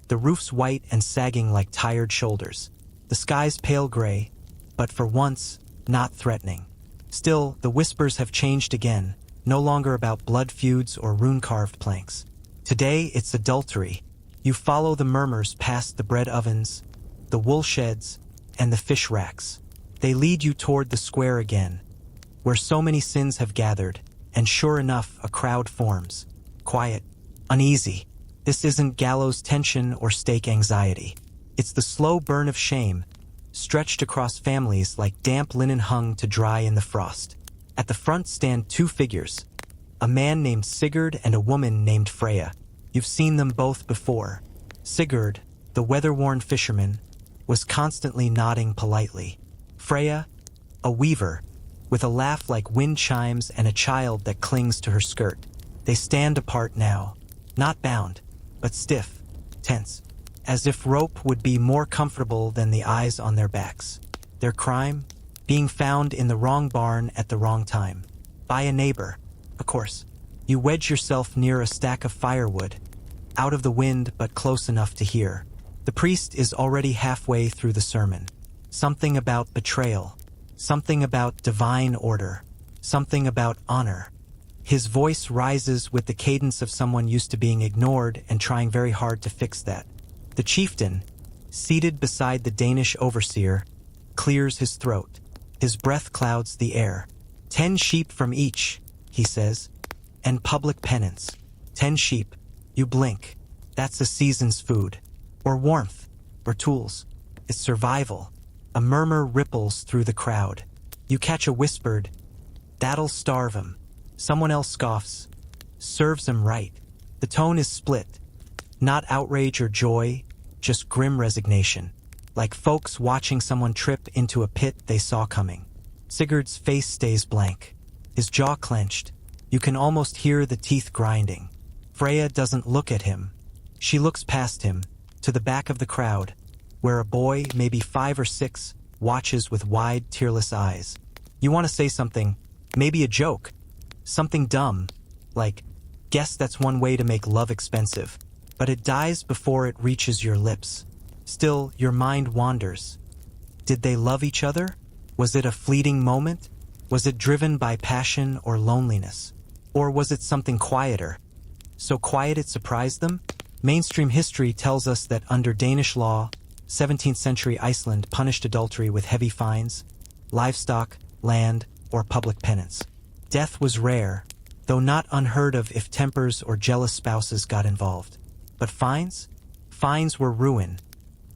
The roof's white and sagging like tired shoulders. The sky's pale gray, but for once, not threatening. Still, the whispers have changed again, no longer about blood feuds or rune-carved planks. Today it's adultery. You follow the murmurs past the bread ovens, the wool sheds, and the fish racks. They lead you toward the square again, where so many sins have gathered, and sure enough a crowd forms. Quiet, uneasy. This isn't gallows tension or stake anxiety. It's the slow burn of shame, stretched across families like damp linen hung to dry in the frost. At the front stand two figures, a man named Sigurd and a woman named Freya. You've seen them both before. Sigurd, the weather-worn fisherman, was constantly nodding politely. Freya, a weaver, with a laugh like wind chimes and a child that clings to her skirt. They stand apart now, not bound, but stiff, tense, as if rope would be more comfortable than the eyes on their backs. Their crime? Being found in the wrong barn at the wrong time. By a neighbor, of course. You wedge yourself near a stack of firewood, out of the wind but close enough to hear. The priest is already halfway through the sermon. Something about betrayal, something about divine order, something about honor. His voice rises with the cadence of someone used to being ignored and trying very hard to fix that. The chieftain, seated beside the Danish overseer, clears his throat. His breath clouds the air. 10 sheep from each, he says, and public penance. 10 sheep. You blink. That's a season's food. Or warmth. Or tools. It's survival. A murmur ripples through the crowd. You catch a whispered, "That'll starve him." Someone else scoffs. "Serves him right." The tone is split. Not outrage or joy, just grim resignation. Like folks watching someone trip into a pit they saw coming. Sigurd's face stays blank. His jaw clenched. You can almost hear the teeth grinding. Freya doesn't look at him. She looks past him, to the back of the crowd, where a boy, maybe 5 or 6, watches with wide, tearless eyes. You want to say something, maybe a joke, something dumb, like, "Guess that's one way to make love expensive," but it dies before it reaches your lips. Still, your mind wanders. Did they love each other? Was it a fleeting moment? Was it driven by passion or loneliness? Or was it something quieter? So quiet it surprised them? Mainstream history tells us that under Danish law, 17th century Iceland punished adultery with heavy fines, livestock, land, or public penance. Death was rare, though not unheard of if tempers or jealous spouses got involved. But fines? Fines were ruin.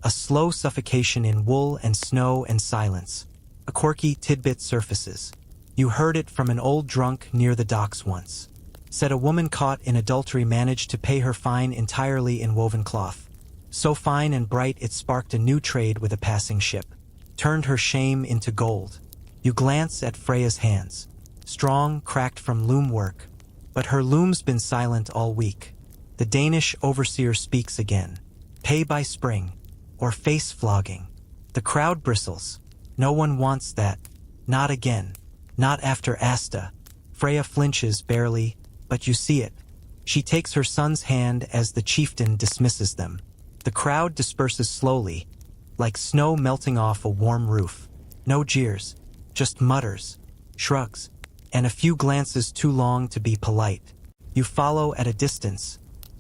A slow suffocation in wool and snow and silence. A quirky tidbit surfaces. You heard it from an old drunk near the docks once. Said a woman caught in adultery managed to pay her fine entirely in woven cloth. So fine and bright it sparked a new trade with a passing ship. Turned her shame into gold. You glance at Freya's hands. Strong, cracked from loom work. But her loom's been silent all week. The Danish overseer speaks again. Pay by spring. Or face flogging. The crowd bristles. No one wants that. Not again. Not after Asta. Freya flinches barely, but you see it. She takes her son's hand as the chieftain dismisses them. The crowd disperses slowly, like snow melting off a warm roof. No jeers, just mutters, shrugs, and a few glances too long to be polite. You follow at a distance,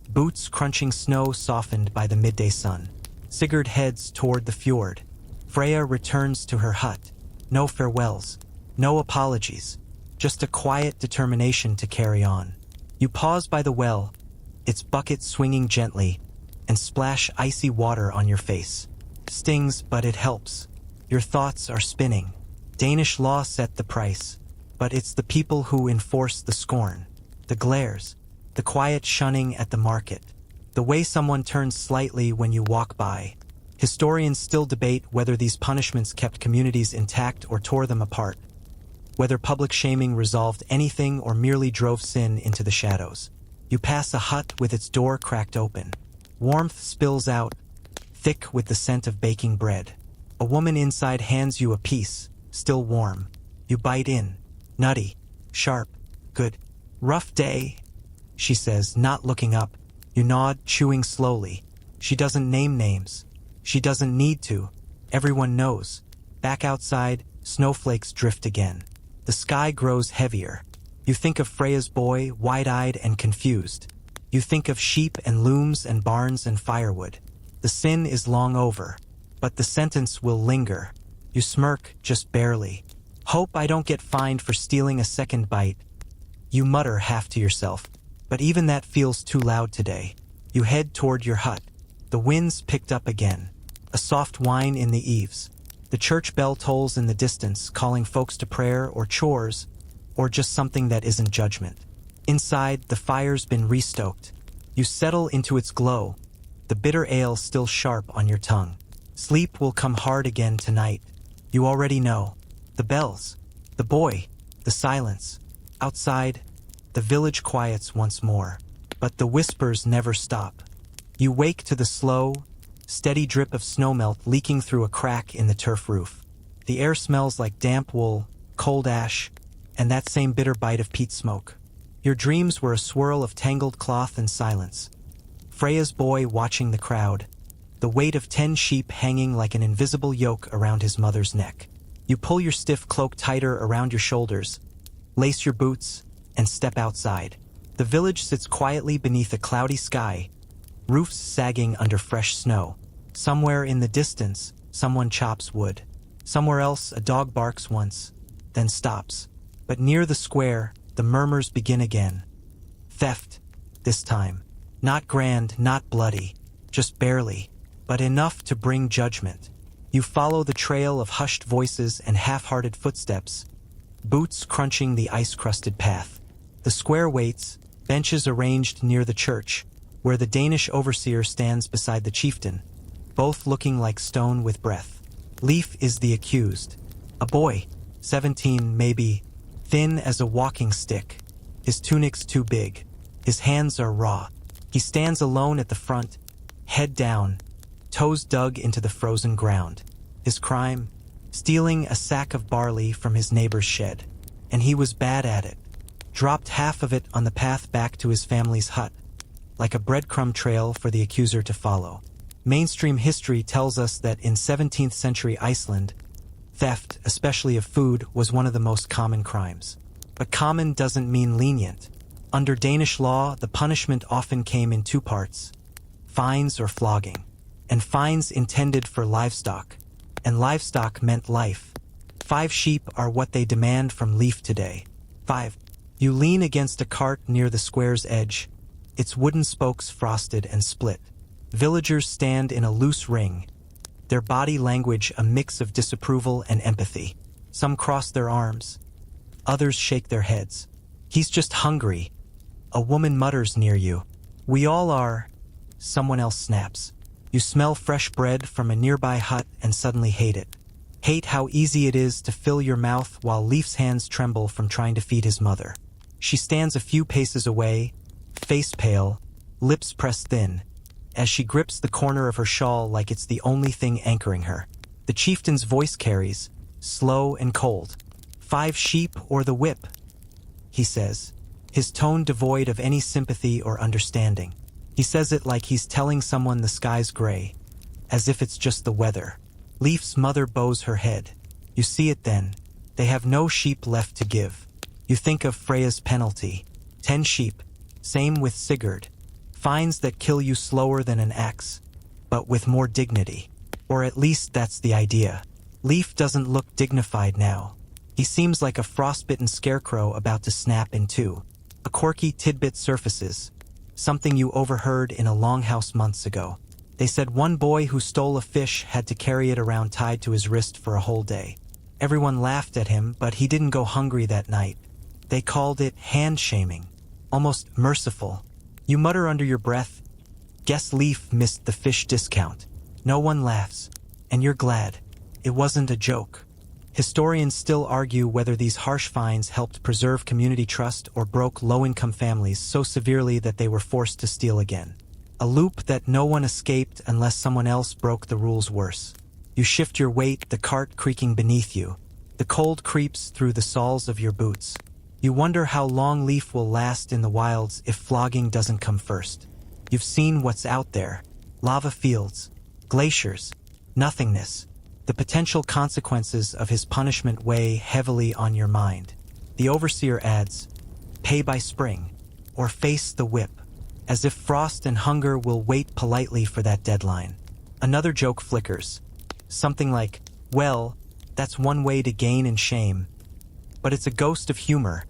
boots crunching snow softened by the midday sun. Sigurd heads toward the fjord. Freya returns to her hut. No farewells, no apologies, just a quiet determination to carry on. You pause by the well, its bucket swinging gently, and splash icy water on your face. Stings, but it helps. Your thoughts are spinning. Danish law set the price, but it's the people who enforce the scorn, the glares, the quiet shunning at the market, the way someone turns slightly when you walk by. Historians still debate whether these punishments kept communities intact or tore them apart, whether public shaming resolved anything or merely drove sin into the shadows. You pass a hut with its door cracked open. Warmth spills out, thick with the scent of baking bread. A woman inside hands you a piece, still warm. You bite in. Nutty. Sharp. Good. Rough day, she says, not looking up. You nod, chewing slowly. She doesn't name names. She doesn't need to. Everyone knows. Back outside, snowflakes drift again. The sky grows heavier. You think of Freya's boy, wide-eyed and confused. You think of sheep and looms and barns and firewood. The sin is long over, but the sentence will linger. You smirk, just barely. Hope I don't get fined for stealing a second bite. You mutter half to yourself, but even that feels too loud today. You head toward your hut. The wind's picked up again. A soft whine in the eaves. The church bell tolls in the distance, calling folks to prayer or chores, or just something that isn't judgment. Inside, the fire's been restoked. You settle into its glow, the bitter ale still sharp on your tongue. Sleep will come hard again tonight. You already know. The bells, the boy, the silence. Outside, the village quiets once more, but the whispers never stop. You wake to the slow, steady drip of snowmelt leaking through a crack in the turf roof. The air smells like damp wool, cold ash, and that same bitter bite of peat smoke. Your dreams were a swirl of tangled cloth and silence. Freya's boy watching the crowd, the weight of 10 sheep hanging like an invisible yoke around his mother's neck. You pull your stiff cloak tighter around your shoulders, lace your boots, and step outside. The village sits quietly beneath a cloudy sky, roofs sagging under fresh snow. Somewhere in the distance, someone chops wood. Somewhere else, a dog barks once, then stops. But near the square, the murmurs begin again. Theft, this time. Not grand, not bloody, just barely, but enough to bring judgment. You follow the trail of hushed voices and half-hearted footsteps, boots crunching the ice-crusted path. The square waits, benches arranged near the church, where the Danish overseer stands beside the chieftain, both looking like stone with breath. Leif is the accused. A boy, 17 maybe, thin as a walking stick. His tunic's too big. His hands are raw. He stands alone at the front, head down, toes dug into the frozen ground. His crime? Stealing a sack of barley from his neighbor's shed. And he was bad at it. Dropped half of it on the path back to his family's hut, like a breadcrumb trail for the accuser to follow. Mainstream history tells us that in 17th century Iceland, theft, especially of food, was one of the most common crimes. But common doesn't mean lenient. Under Danish law, the punishment often came in two parts: fines or flogging. And fines intended for livestock. And livestock meant life. 5 sheep are what they demand from Leif today. 5. You lean against a cart near the square's edge, its wooden spokes frosted and split. Villagers stand in a loose ring, their body language a mix of disapproval and empathy. Some cross their arms, others shake their heads. He's just hungry. A woman mutters near you. We all are. Someone else snaps. You smell fresh bread from a nearby hut and suddenly hate it. Hate how easy it is to fill your mouth while Leif's hands tremble from trying to feed his mother. She stands a few paces away, face pale, lips pressed thin, as she grips the corner of her shawl like it's the only thing anchoring her. The chieftain's voice carries, slow and cold. 5 sheep or the whip, he says, his tone devoid of any sympathy or understanding. He says it like he's telling someone the sky's gray, as if it's just the weather. Leif's mother bows her head. You see it then. They have no sheep left to give. You think of Freya's penalty. 10 sheep. Same with Sigurd. Fines that kill you slower than an axe, but with more dignity. Or at least that's the idea. Leif doesn't look dignified now. He seems like a frostbitten scarecrow about to snap in two. A quirky tidbit surfaces. Something you overheard in a longhouse months ago. They said one boy who stole a fish had to carry it around tied to his wrist for a whole day. Everyone laughed at him, but he didn't go hungry that night. They called it hand-shaming. Almost merciful. You mutter under your breath, guess Leif missed the fish discount. No one laughs, and you're glad. It wasn't a joke. Historians still argue whether these harsh fines helped preserve community trust or broke low-income families so severely that they were forced to steal again. A loop that no one escaped unless someone else broke the rules worse. You shift your weight, the cart creaking beneath you. The cold creeps through the soles of your boots. You wonder how long Leif will last in the wilds if flogging doesn't come first. You've seen what's out there. Lava fields, glaciers, nothingness. The potential consequences of his punishment weigh heavily on your mind. The overseer adds, pay by spring, or face the whip. as if frost and hunger will wait politely for that deadline. Another joke flickers. Something like, well, that's one way to gain in shame. But it's a ghost of humor,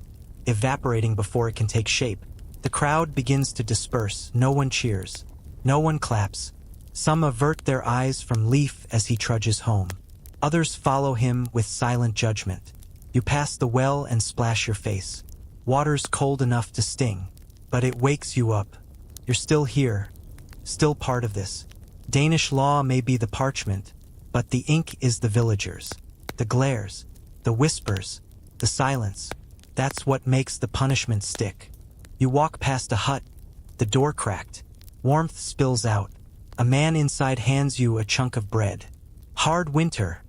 evaporating before it can take shape. The crowd begins to disperse. No one cheers. No one claps. Some avert their eyes from Leaf as he trudges home. Others follow him with silent judgment. You pass the well and splash your face. Water's cold enough to sting, but it wakes you up. You're still here, still part of this. Danish law may be the parchment, but the ink is the villagers. The glares, the whispers, the silence. That's what makes the punishment stick. You walk past a hut, the door cracked. Warmth spills out. A man inside hands you a chunk of bread. Hard winter,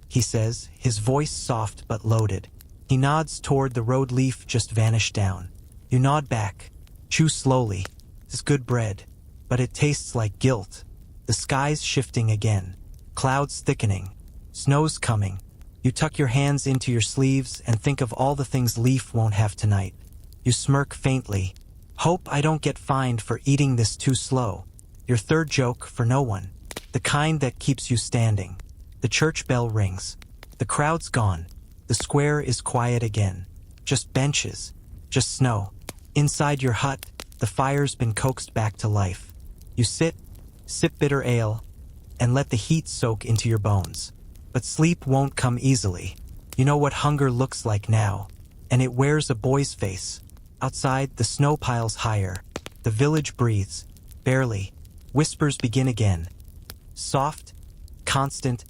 he says, his voice soft but loaded. He nods toward the road. Leaf just vanished down. You nod back. Chew slowly. It's good bread, but it tastes like guilt. The sky's shifting again. Clouds thickening. Snow's coming. You tuck your hands into your sleeves and think of all the things Leaf won't have tonight. You smirk faintly. Hope I don't get fined for eating this too slow. Your third joke for no one. The kind that keeps you standing. The church bell rings. The crowd's gone. The square is quiet again. Just benches. Just snow. Inside your hut, the fire's been coaxed back to life. You sit, sip bitter ale, and let the heat soak into your bones. But sleep won't come easily. You know what hunger looks like now, and it wears a boy's face. Outside, the snow piles higher. The village breathes. Barely. Whispers begin again. Soft, constant,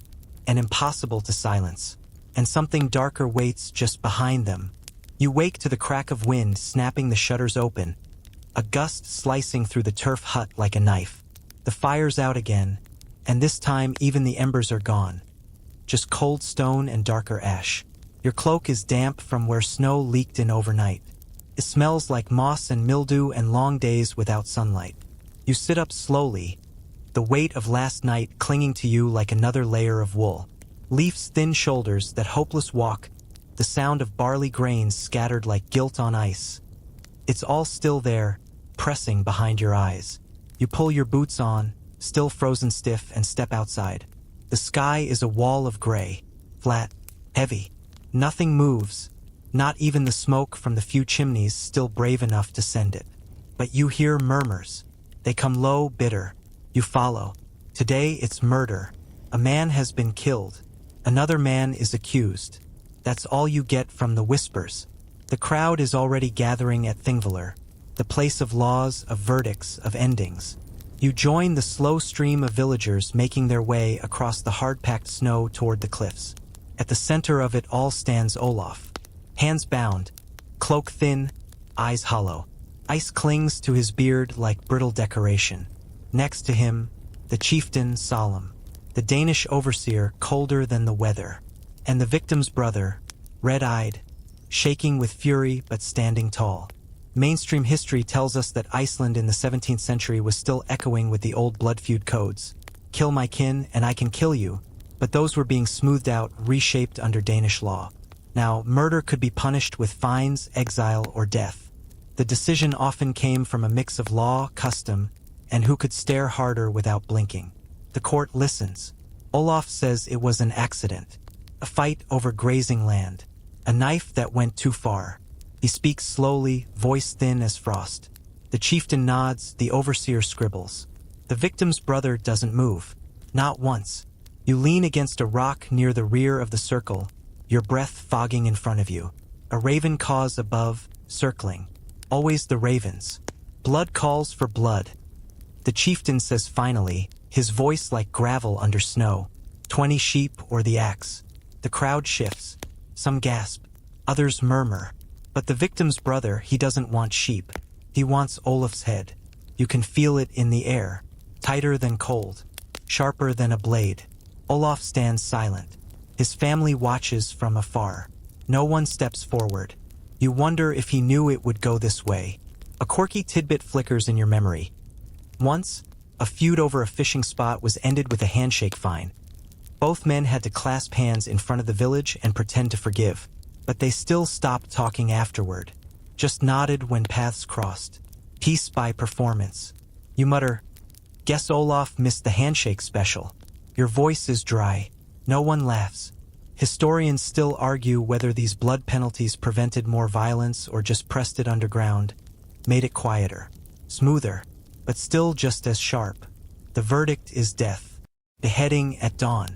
and impossible to silence. And something darker waits just behind them. You wake to the crack of wind snapping the shutters open, a gust slicing through the turf hut like a knife. The fire's out again, and this time even the embers are gone. Just cold stone and darker ash. Your cloak is damp from where snow leaked in overnight. It smells like moss and mildew and long days without sunlight. You sit up slowly, the weight of last night clinging to you like another layer of wool. Leaf's thin shoulders, that hopeless walk, the sound of barley grains scattered like guilt on ice. It's all still there, pressing behind your eyes. You pull your boots on, still frozen stiff, and step outside. The sky is a wall of gray, flat, heavy. Nothing moves, not even the smoke from the few chimneys still brave enough to send it. But you hear murmurs. They come low, bitter. You follow. Today it's murder. A man has been killed. Another man is accused. That's all you get from the whispers. The crowd is already gathering at Thingvellir, the place of laws, of verdicts, of endings. You join the slow stream of villagers making their way across the hard-packed snow toward the cliffs. At the center of it all stands Olaf. Hands bound, cloak thin, eyes hollow. Ice clings to his beard like brittle decoration. Next to him, the chieftain solemn. The Danish overseer colder than the weather. And the victim's brother, red-eyed, shaking with fury but standing tall. Mainstream history tells us that Iceland in the 17th century was still echoing with the old blood feud codes. Kill my kin and I can kill you. But those were being smoothed out, reshaped under Danish law. Now, murder could be punished with fines, exile, or death. The decision often came from a mix of law, custom, and who could stare harder without blinking. The court listens. Olaf says it was an accident. A fight over grazing land. A knife that went too far. He speaks slowly, voice thin as frost. The chieftain nods, the overseer scribbles. The victim's brother doesn't move. Not once. You lean against a rock near the rear of the circle, your breath fogging in front of you. A raven caws above, circling. Always the ravens. Blood calls for blood. The chieftain says finally, his voice like gravel under snow. 20 sheep or the axe. The crowd shifts. Some gasp. Others murmur. But the victim's brother, he doesn't want sheep. He wants Olaf's head. You can feel it in the air. Tighter than cold. Sharper than a blade. Olaf stands silent. His family watches from afar. No one steps forward. You wonder if he knew it would go this way. A quirky tidbit flickers in your memory. Once, a feud over a fishing spot was ended with a handshake fine. Both men had to clasp hands in front of the village and pretend to forgive. But they still stopped talking afterward. Just nodded when paths crossed. Peace by performance. You mutter, "Guess Olaf missed the handshake special." Your voice is dry. No one laughs. Historians still argue whether these blood penalties prevented more violence or just pressed it underground, made it quieter, smoother, but still just as sharp. The verdict is death. Beheading at dawn.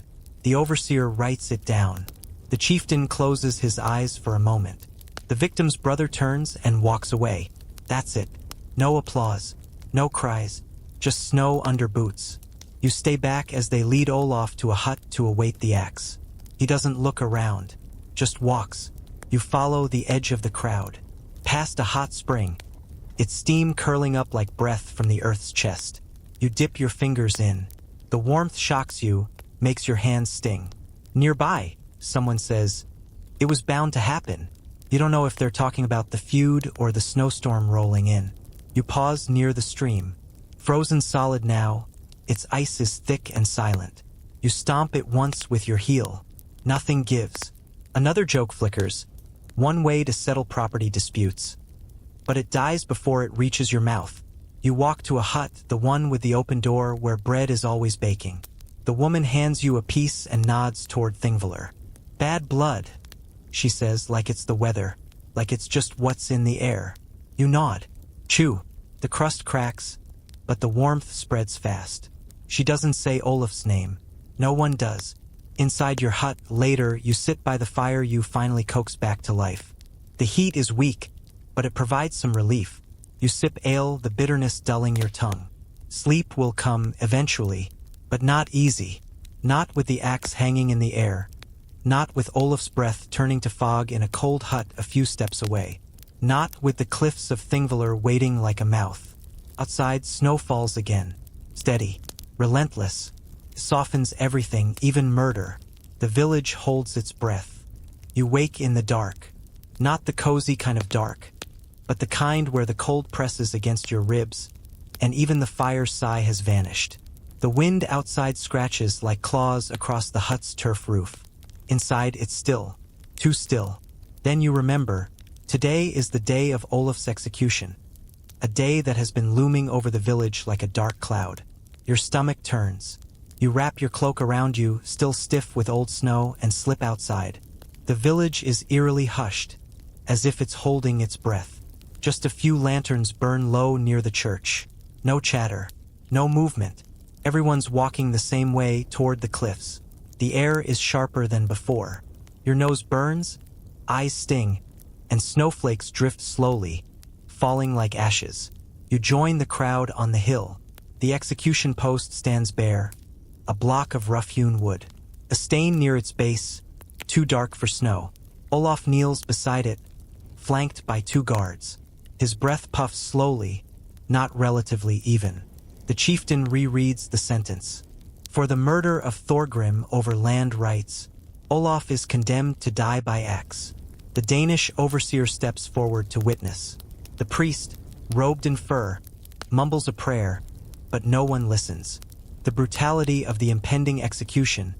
The overseer writes it down. The chieftain closes his eyes for a moment. The victim's brother turns and walks away. That's it. No applause. No cries. Just snow under boots. You stay back as they lead Olaf to a hut to await the axe. He doesn't look around. Just walks. You follow the edge of the crowd. Past a hot spring. Its steam curling up like breath from the earth's chest. You dip your fingers in. The warmth shocks you, makes your hands sting. Nearby, someone says, "It was bound to happen." You don't know if they're talking about the feud or the snowstorm rolling in. You pause near the stream. Frozen solid now, its ice is thick and silent. You stomp it once with your heel. Nothing gives. Another joke flickers. One way to settle property disputes. But it dies before it reaches your mouth. You walk to a hut, the one with the open door where bread is always baking. The woman hands you a piece and nods toward Thingvellir. "Bad blood," she says, like it's the weather, like it's just what's in the air. You nod. Chew. The crust cracks, but the warmth spreads fast. She doesn't say Olaf's name. No one does. Inside your hut, later, you sit by the fire you finally coax back to life. The heat is weak, but it provides some relief. You sip ale, the bitterness dulling your tongue. Sleep will come eventually, but not easy. Not with the axe hanging in the air. Not with Olaf's breath turning to fog in a cold hut a few steps away. Not with the cliffs of Thingvellir waiting like a mouth. Outside, snow falls again. Steady. Relentless. Softens everything, even murder. The village holds its breath. You wake in the dark. Not the cozy kind of dark, but the kind where the cold presses against your ribs, and even the fire's sigh has vanished. The wind outside scratches like claws across the hut's turf roof. Inside, it's still. Too still. Then you remember, today is the day of Olaf's execution. A day that has been looming over the village like a dark cloud. Your stomach turns. You wrap your cloak around you, still stiff with old snow, and slip outside. The village is eerily hushed, as if it's holding its breath. Just a few lanterns burn low near the church. No chatter. No movement. Everyone's walking the same way toward the cliffs. The air is sharper than before. Your nose burns, eyes sting, and snowflakes drift slowly, falling like ashes. You join the crowd on the hill. The execution post stands bare, a block of rough-hewn wood. A stain near its base, too dark for snow. Olaf kneels beside it, flanked by two guards. His breath puffs slowly, not relatively even. The chieftain rereads the sentence. For the murder of Thorgrim over land rights, Olaf is condemned to die by axe. The Danish overseer steps forward to witness. The priest, robed in fur, mumbles a prayer, but no one listens. The brutality of the impending execution,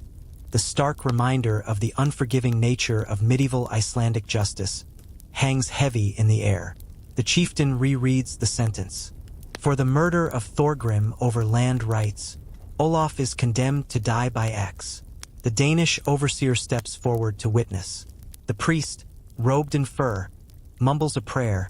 the stark reminder of the unforgiving nature of medieval Icelandic justice, hangs heavy in the air. The chieftain rereads the sentence. For the murder of Thorgrim over land rights, Olaf is condemned to die by axe. The Danish overseer steps forward to witness. The priest, robed in fur, mumbles a prayer,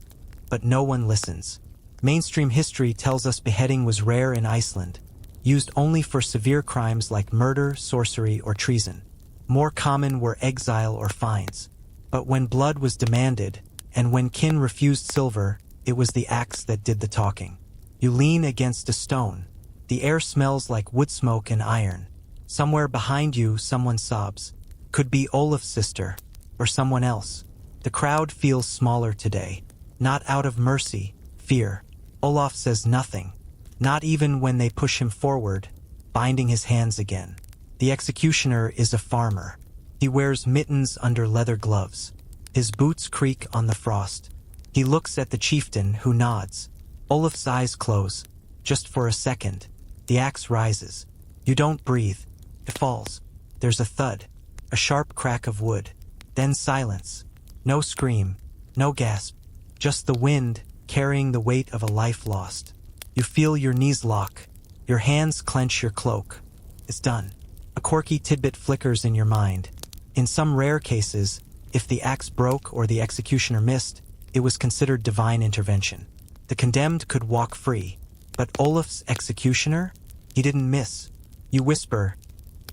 but no one listens. Mainstream history tells us beheading was rare in Iceland, used only for severe crimes like murder, sorcery, or treason. More common were exile or fines. But when blood was demanded, and when kin refused silver, it was the axe that did the talking. You lean against a stone. The air smells like wood smoke and iron. Somewhere behind you, someone sobs. Could be Olaf's sister, or someone else. The crowd feels smaller today. Not out of mercy, fear. Olaf says nothing. Not even when they push him forward, binding his hands again. The executioner is a farmer. He wears mittens under leather gloves. His boots creak on the frost. He looks at the chieftain, who nods. Olaf's eyes close. Just for a second. The axe rises. You don't breathe. It falls. There's a thud. A sharp crack of wood. Then silence. No scream. No gasp. Just the wind, carrying the weight of a life lost. You feel your knees lock, your hands clench your cloak. It's done. A quirky tidbit flickers in your mind. In some rare cases, if the axe broke or the executioner missed, it was considered divine intervention. The condemned could walk free, but Olaf's executioner? He didn't miss. You whisper,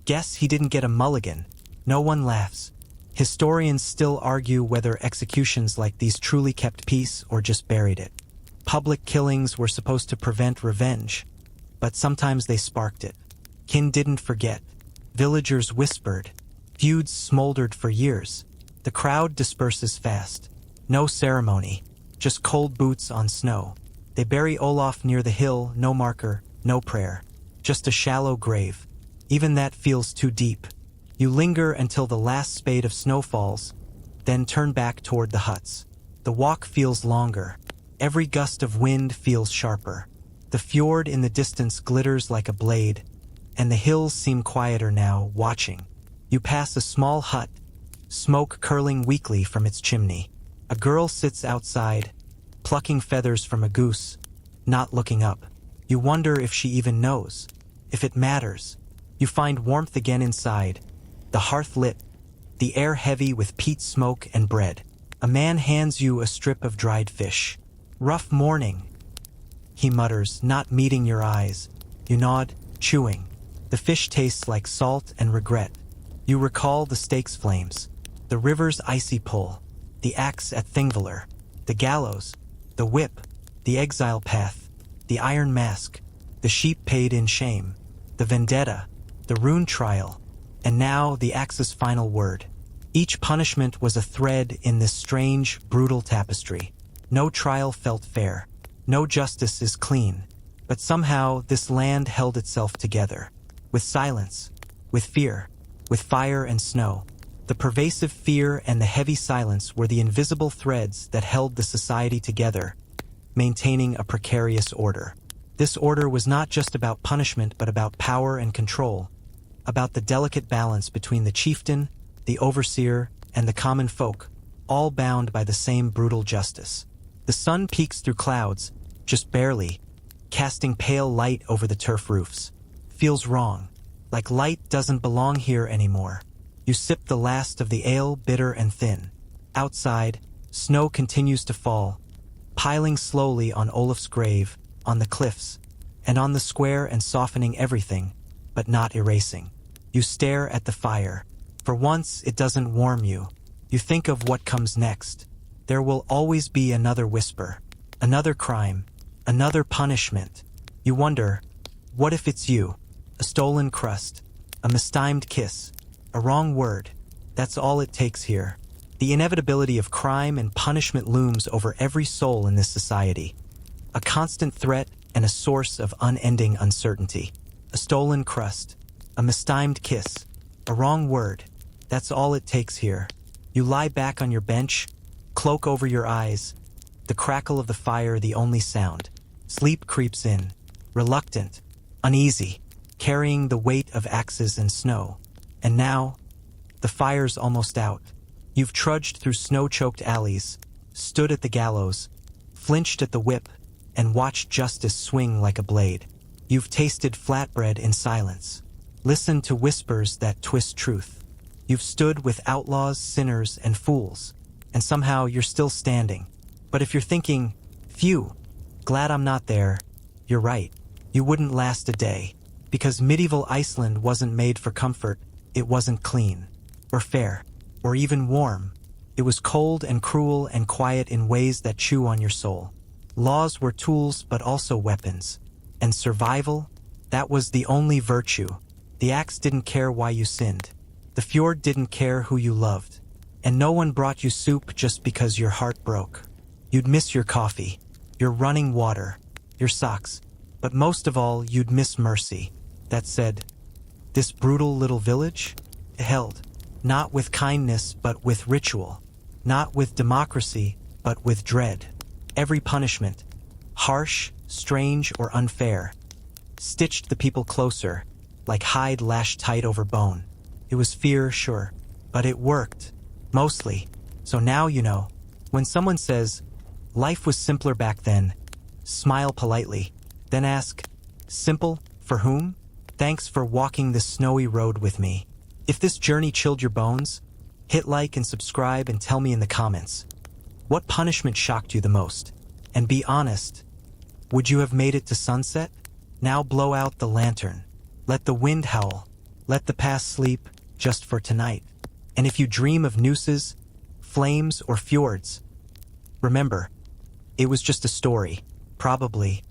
"Guess he didn't get a mulligan." No one laughs. Historians still argue whether executions like these truly kept peace or just buried it. Public killings were supposed to prevent revenge, but sometimes they sparked it. Kin didn't forget. Villagers whispered. Feuds smoldered for years. The crowd disperses fast. No ceremony, just cold boots on snow. They bury Olaf near the hill, no marker, no prayer. Just a shallow grave. Even that feels too deep. You linger until the last spade of snow falls, then turn back toward the huts. The walk feels longer. Every gust of wind feels sharper. The fjord in the distance glitters like a blade, and the hills seem quieter now, watching. You pass a small hut, smoke curling weakly from its chimney. A girl sits outside, plucking feathers from a goose, not looking up. You wonder if she even knows, if it matters. You find warmth again inside, the hearth lit, the air heavy with peat smoke and bread. A man hands you a strip of dried fish. "Rough morning," he mutters, not meeting your eyes. You nod, chewing. The fish tastes like salt and regret. You recall the stake's flames, the river's icy pull, the axe at Thingvellir, the gallows, the whip, the exile path, the iron mask, the sheep paid in shame, the vendetta, the rune trial, and now the axe's final word. Each punishment was a thread in this strange, brutal tapestry. No trial felt fair. No justice is clean. But somehow this land held itself together. With silence, with fear, with fire and snow. The pervasive fear and the heavy silence were the invisible threads that held the society together, maintaining a precarious order. This order was not just about punishment but about power and control, about the delicate balance between the chieftain, the overseer, and the common folk, all bound by the same brutal justice. The sun peeks through clouds, just barely, casting pale light over the turf roofs. Feels wrong, like light doesn't belong here anymore. You sip the last of the ale, bitter and thin. Outside, snow continues to fall, piling slowly on Olaf's grave, on the cliffs, and on the square and softening everything, but not erasing. You stare at the fire. For once, it doesn't warm you. You think of what comes next. There will always be another whisper, another crime, another punishment. You wonder, what if it's you? A stolen crust, a mistimed kiss, a wrong word. That's all it takes here. The inevitability of crime and punishment looms over every soul in this society. A constant threat and a source of unending uncertainty. A stolen crust, a mistimed kiss, a wrong word. That's all it takes here. You lie back on your bench, cloak over your eyes, the crackle of the fire the only sound. Sleep creeps in, reluctant, uneasy, carrying the weight of axes and snow. And now, the fire's almost out. You've trudged through snow-choked alleys, stood at the gallows, flinched at the whip, and watched justice swing like a blade. You've tasted flatbread in silence, listened to whispers that twist truth. You've stood with outlaws, sinners, and fools, and somehow you're still standing. But if you're thinking, phew, glad I'm not there, you're right. You wouldn't last a day, because medieval Iceland wasn't made for comfort. It wasn't clean, or fair, or even warm. It was cold and cruel and quiet in ways that chew on your soul. Laws were tools but also weapons. And survival? That was the only virtue. The axe didn't care why you sinned. The fjord didn't care who you loved. And no one brought you soup just because your heart broke. You'd miss your coffee, your running water, your socks, but most of all you'd miss mercy. That said, this brutal little village? It held, not with kindness but with ritual, not with democracy but with dread. Every punishment, harsh, strange, or unfair, stitched the people closer, like hide lashed tight over bone. It was fear, sure, but it worked, mostly. So now you know, when someone says, Life was simpler back then. Smile politely, then ask, simple for whom? Thanks for walking this snowy road with me. If this journey chilled your bones, hit like and subscribe and tell me in the comments. What punishment shocked you the most? And be honest, would you have made it to sunset? Now blow out the lantern. Let the wind howl. Let the past sleep just for tonight. And if you dream of nooses, flames, or fjords, remember, it was just a story, probably